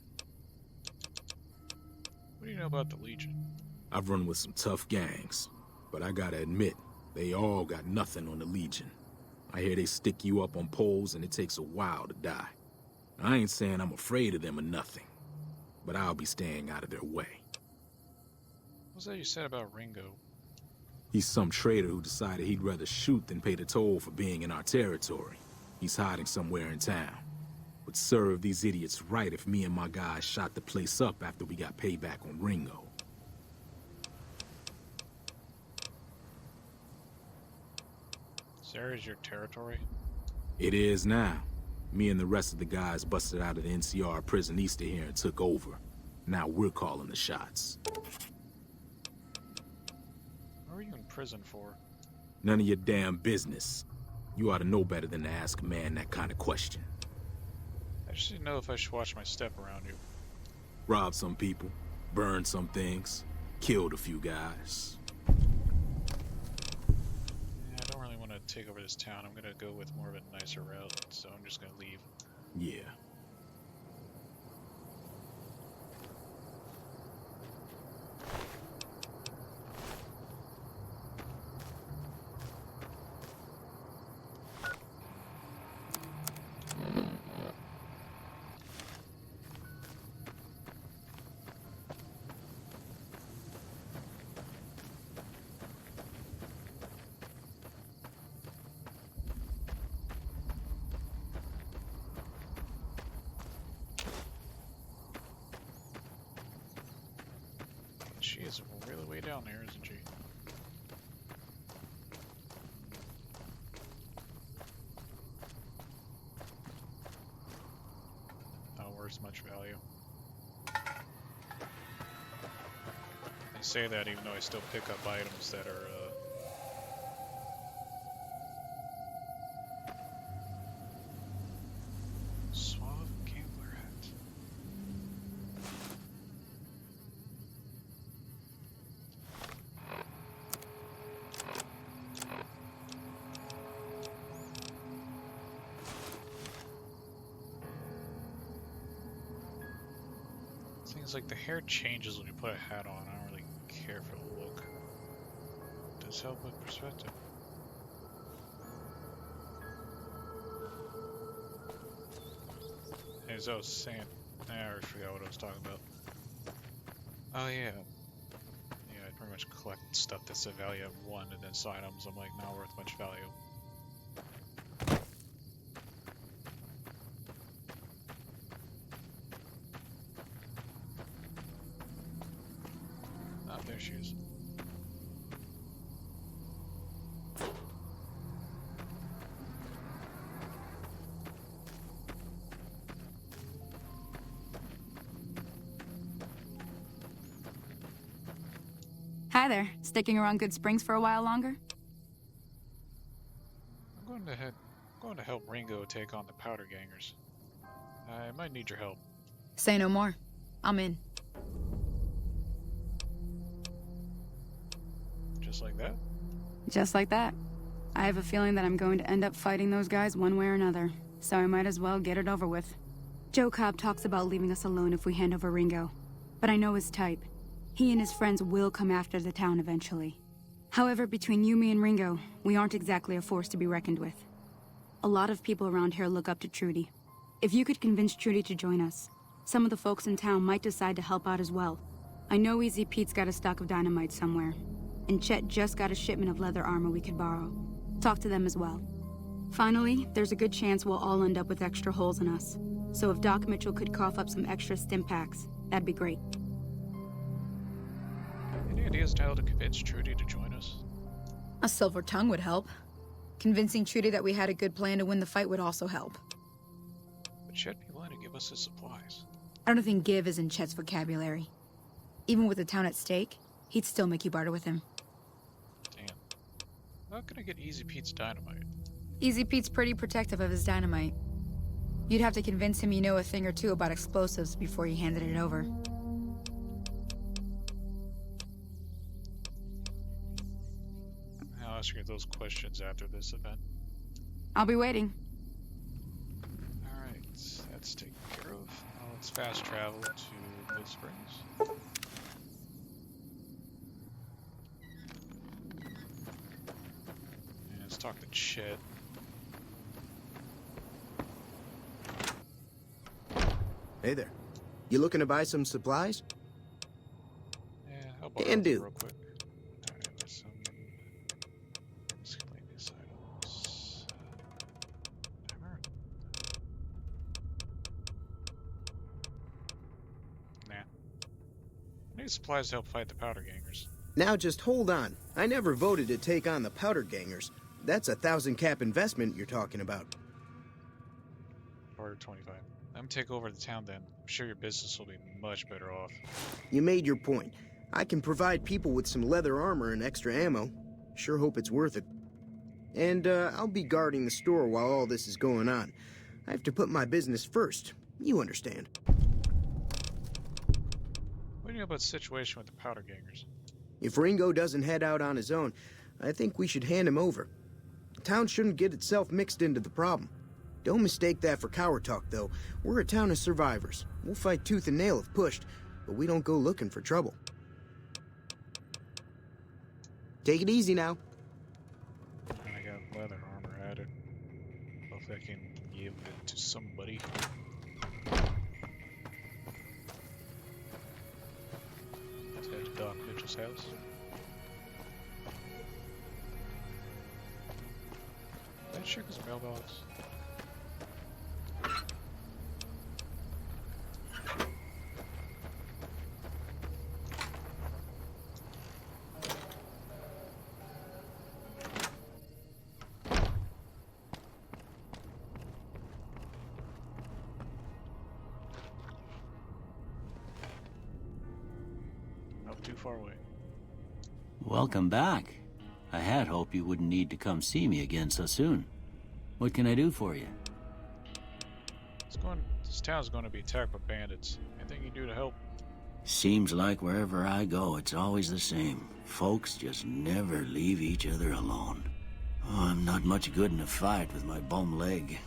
What do you know about the Legion? I've run with some tough gangs, but I gotta admit, they all got nothing on the Legion. I hear they stick you up on poles and it takes a while to die. I ain't saying I'm afraid of them or nothing, but I'll be staying out of their way. What's that you said about Ringo? He's some traitor who decided he'd rather shoot than pay the toll for being in our territory. He's hiding somewhere in town. Would serve these idiots right if me and my guys shot the place up after we got payback on Ringo. This area is your territory? It is now. Me and the rest of the guys busted out of the NCR prison east of here and took over. Now we're calling the shots. What were you in prison for? None of your damn business. You ought to know better than to ask a man that kind of question. I just didn't know if I should watch my step around you. Robbed some people, burned some things, killed a few guys. Yeah, I don't really want to take over this town. I'm gonna go with more of a nicer route, so I'm just gonna leave. Yeah. She is really way down there, isn't she? Not worth much value. I say that even though I still pick up items that are, Suave Gambler hat. Things like the hair changes when you put a hat on. I don't really care for the look. It does help with perspective. As I was saying, I already forgot what I was talking about. Oh yeah. Yeah, I pretty much collect stuff that's a value of 1 and then side items I'm like not worth much value. Ah, there she is. Hi there. Sticking around Good Springs for a while longer? I'm going to help Ringo take on the Powder Gangers. I might need your help. Say no more. I'm in. Just like that? Just like that. I have a feeling that I'm going to end up fighting those guys one way or another, so I might as well get it over with. Joe Cobb talks about leaving us alone if we hand over Ringo, but I know his type. He and his friends will come after the town eventually. However, between you, me, and Ringo, we aren't exactly a force to be reckoned with. A lot of people around here look up to Trudy. If you could convince Trudy to join us, some of the folks in town might decide to help out as well. I know Easy Pete's got a stock of dynamite somewhere, and Chet just got a shipment of leather armor we could borrow. Talk to them as well. Finally, there's a good chance we'll all end up with extra holes in us. So if Doc Mitchell could cough up some extra stim packs, that'd be great. Any ideas on how to convince Trudy to join us? A silver tongue would help. Convincing Trudy that we had a good plan to win the fight would also help. But Chet be willing to give us his supplies. I don't think give is in Chet's vocabulary. Even with the town at stake, he'd still make you barter with him. Damn. How can I get Easy Pete's dynamite? Easy Pete's pretty protective of his dynamite. You'd have to convince him you know a thing or two about explosives before you handed it over. I'll ask you those questions after this event. I'll be waiting. Alright, that's taken care of. Now let's fast travel to Good Springs. And let's talk to Chet. Hey there. You looking to buy some supplies? Yeah, I'll borrow Can them do. real quick. Alright, there's some miscellaneous items. Hammer. Nah. I need supplies to help fight the Powder Gangers. Now just hold on. I never voted to take on the Powder Gangers. That's a 1,000 cap investment you're talking about. 25. Let them take over the town then. I'm sure your business will be much better off. You made your point. I can provide people with some leather armor and extra ammo. Sure hope it's worth it. And, I'll be guarding the store while all this is going on. I have to put my business first. You understand. What do you know about the situation with the powder gangers? If Ringo doesn't head out on his own, I think we should hand him over. The town shouldn't get itself mixed into the problem. Don't mistake that for coward talk, though. We're a town of survivors. We'll fight tooth and nail if pushed, but we don't go looking for trouble. Take it easy now. And I got leather armor added. Hopefully I can give it to somebody. Let's head to Doc Mitchell's house. Did I check his mailbox? Too far away. Welcome back. I had hoped you wouldn't need to come see me again so soon. What can I do for you? This town's going to be attacked by bandits. Anything you can do to help? Seems like wherever I go, it's always the same. Folks just never leave each other alone. Oh, I'm not much good in a fight with my bum leg.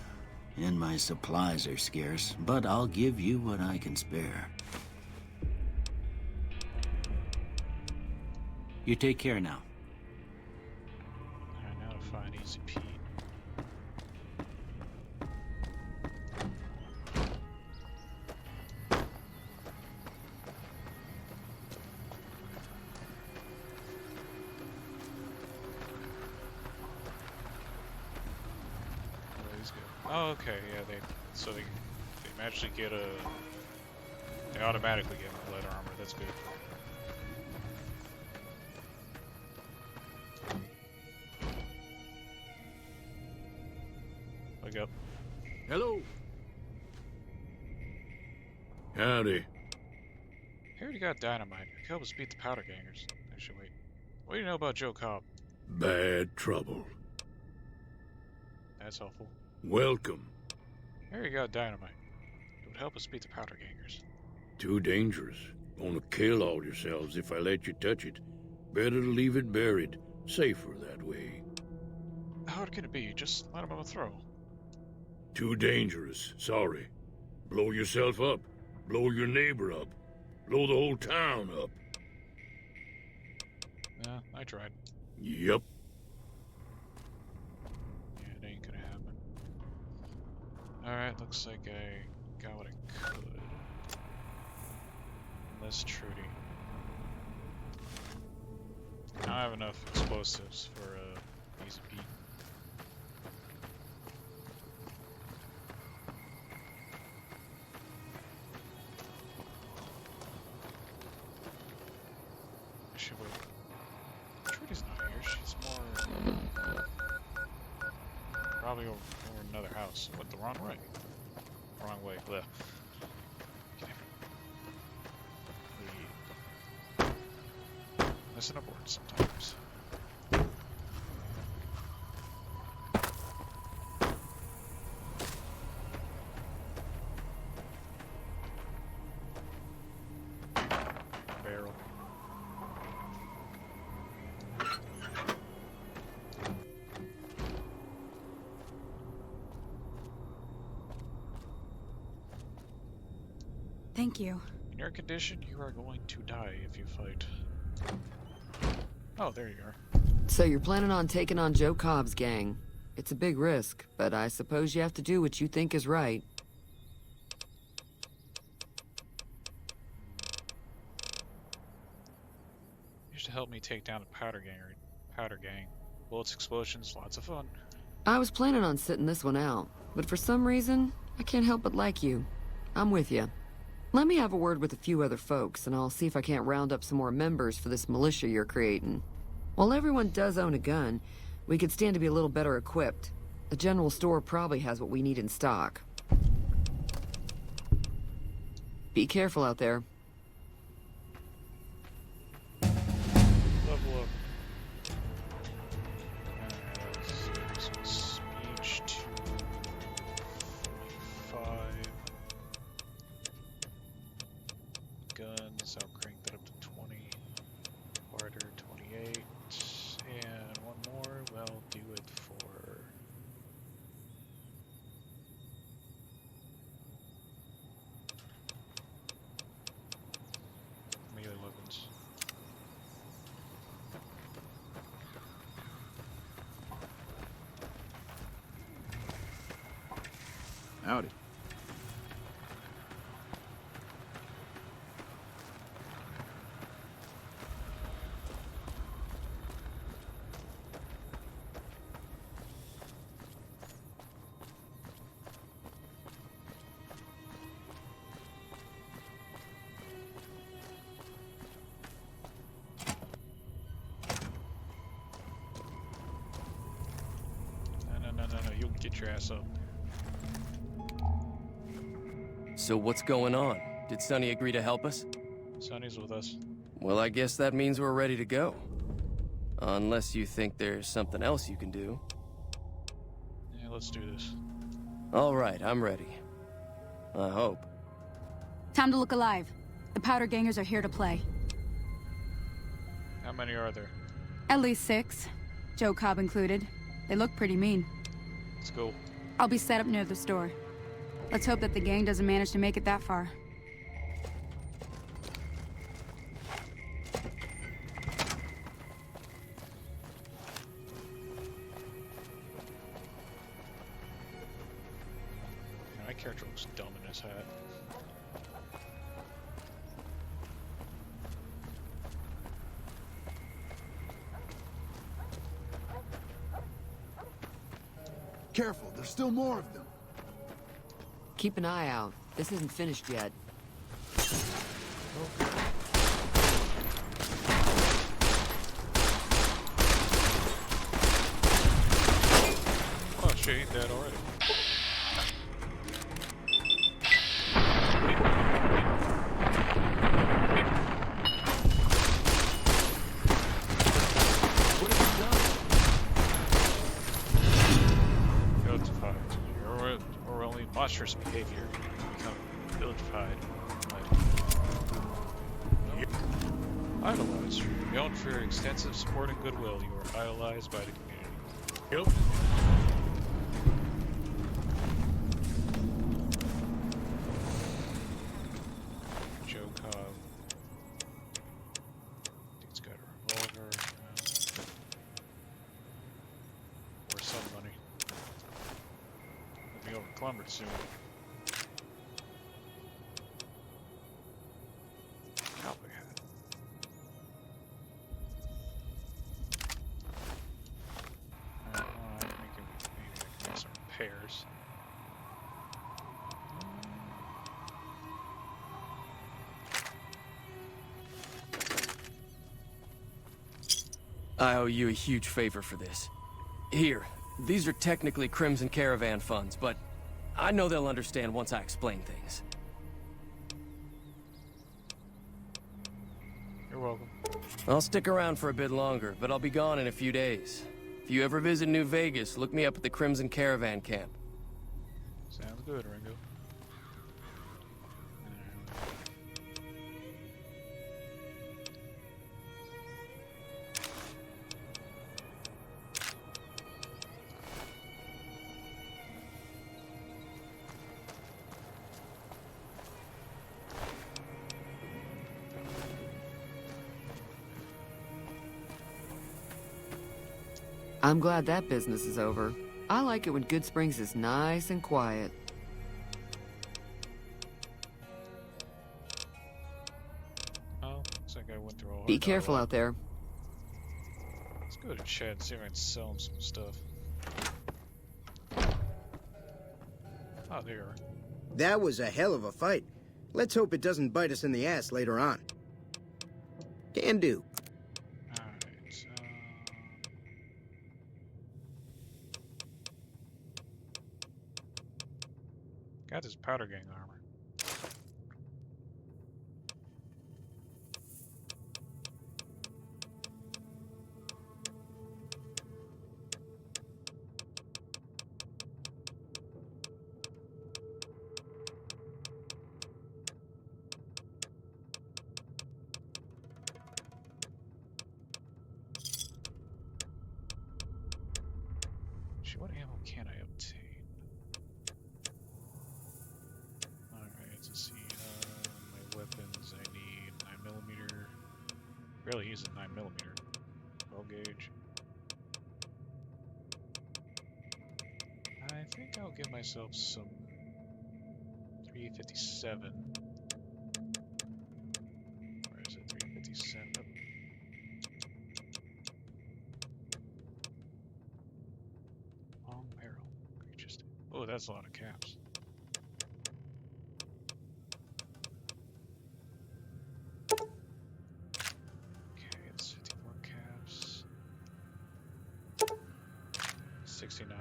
And my supplies are scarce, but I'll give you what I can spare. You take care now. Alright, now to find Easy Pete. Oh, okay, yeah, they magically get they automatically get leather armor. That's good. Wake up. Hello. Howdy. I heard you got dynamite. It could help us beat the powder gangers. Actually, wait. What do you know about Joe Cobb? Bad trouble. That's helpful. Welcome. I heard you got dynamite. It would help us beat the powder gangers. Too dangerous. Gonna kill all yourselves if I let you touch it. Better to leave it buried. Safer that way. How hard can it be? Just let him have a throw. Too dangerous. Sorry. Blow yourself up. Blow your neighbor up. Blow the whole town up. Yeah, I tried. Yep. Yeah, it ain't gonna happen. Alright, looks like I got what I could. Less Trudy. I don't have enough explosives for Easy Pete. Actually, wait. Trudy's not here. She's more probably over another house. Went the wrong way. Wrong way. Left. Missing a board sometimes. Barrel. Thank you. In your condition, you are going to die if you fight. Oh, there you are. So you're planning on taking on Joe Cobb's gang. It's a big risk, but I suppose you have to do what you think is right. You should help me take down the powder gang. Bullets, explosions, lots of fun. I was planning on sitting this one out, but for some reason, I can't help but like you. I'm with you. Let me have a word with a few other folks, and I'll see if I can't round up some more members for this militia you're creating. While everyone does own a gun, we could stand to be a little better equipped. The general store probably has what we need in stock. Be careful out there. Level up. Speech to 45. Guns, I'll crank that up to 20. Harder, 28. And one more, well, do it for... melee weapons. Howdy. No, you'll get your ass up. So what's going on? Did Sonny agree to help us? Sonny's with us. Well, I guess that means we're ready to go. Unless you think there's something else you can do. Yeah, let's do this. All right, I'm ready. I hope. Time to look alive. The powder gangers are here to play. How many are there? At least 6. Joe Cobb included. They look pretty mean. Let's go. I'll be set up near the store. Let's hope that the gang doesn't manage to make it that far. My character looks dumb in his hat. Careful, there's still more of them. Keep an eye out. This isn't finished yet. Oh, she ain't dead already. Monstrous behavior become vilified. Idolized. Known for your extensive support and goodwill, you are idolized by the community. Yep. Joe Cobb. Dude's got a revolver. Or some money. We'll be overclumbered soon. Cowboy hat. Maybe I can make some repairs. I owe you a huge favor for this. Here, these are technically Crimson Caravan funds, but I know they'll understand once I explain things. You're welcome. I'll stick around for a bit longer, but I'll be gone in a few days. If you ever visit New Vegas, look me up at the Crimson Caravan camp. Sounds good, Ringo. I'm glad that business is over. I like it when Good Springs is nice and quiet. Oh, looks like I went through all. Be careful out there. Let's go to Chad and see if I can sell him some stuff. Oh, there you are. That was a hell of a fight. Let's hope it doesn't bite us in the ass later on. Can do. Got his powder gang armor. let's see, my weapons, I need 9mm. Barely use a 9mm. 12 gauge. I think I'll give myself some 357. Where is it? 357. Long barrel. Oh, that's a lot of caps. Okay, it's 54 caps. 69.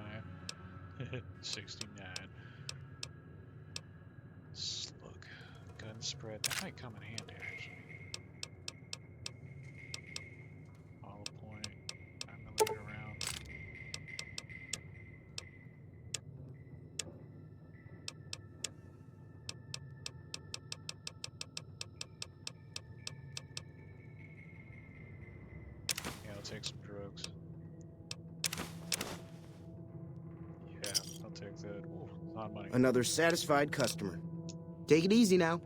69. Slug. Gun spread. That might come in handy, actually. Hollow point. 9mm round. Yeah, I'll take some drugs. Yeah, I'll take that. Ooh, a lot of money. Another satisfied customer. Take it easy now.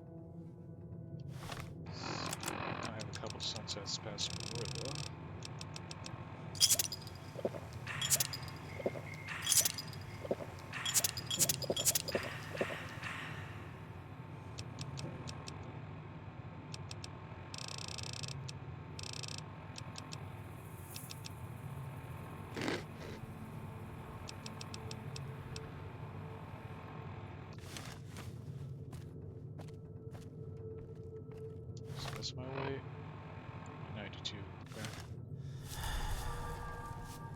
I have a couple sunsets past Florida. So that's my way. 92. Okay.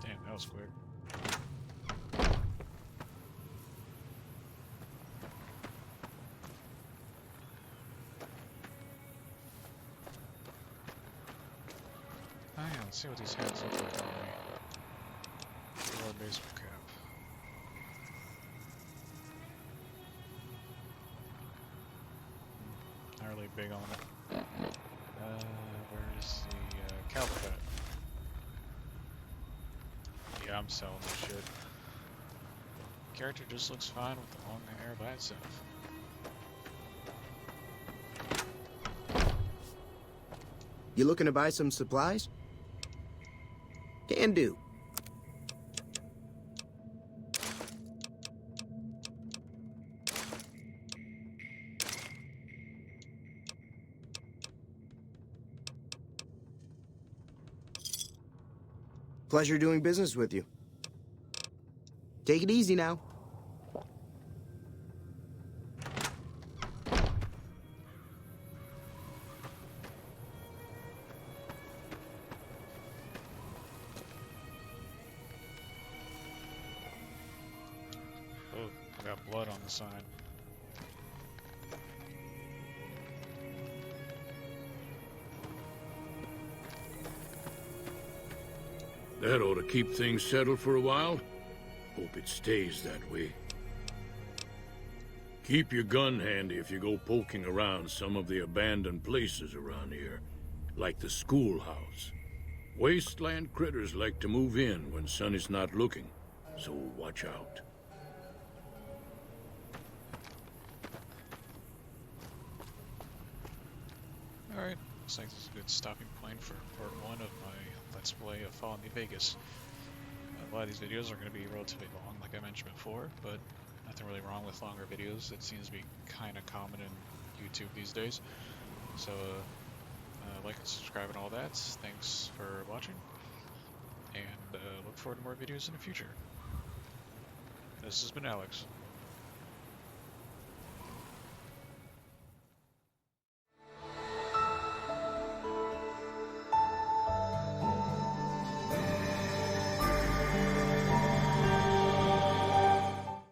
Damn, that was quick. Oh yeah, let's see what these hats look like on me. Or baseball cap. Not really big on it. Where's the cowboy hat? Yeah, I'm selling this shit. Character just looks fine with the long hair by itself. You looking to buy some supplies? Can do. Pleasure doing business with you. Take it easy now. Oh, I got blood on the sign. That ought to keep things settled for a while. Hope it stays that way. Keep your gun handy if you go poking around some of the abandoned places around here, like the schoolhouse. Wasteland critters like to move in when Sonny's not looking, so watch out. Alright, looks like this is a good stopping point for part 1 of my Let's Play of Fallout New Vegas. A lot of these videos are going to be relatively long, like I mentioned before, but nothing really wrong with longer videos. It seems to be kind of common in YouTube these days. So, like and subscribe and all that. Thanks for watching, and look forward to more videos in the future. This has been Alex.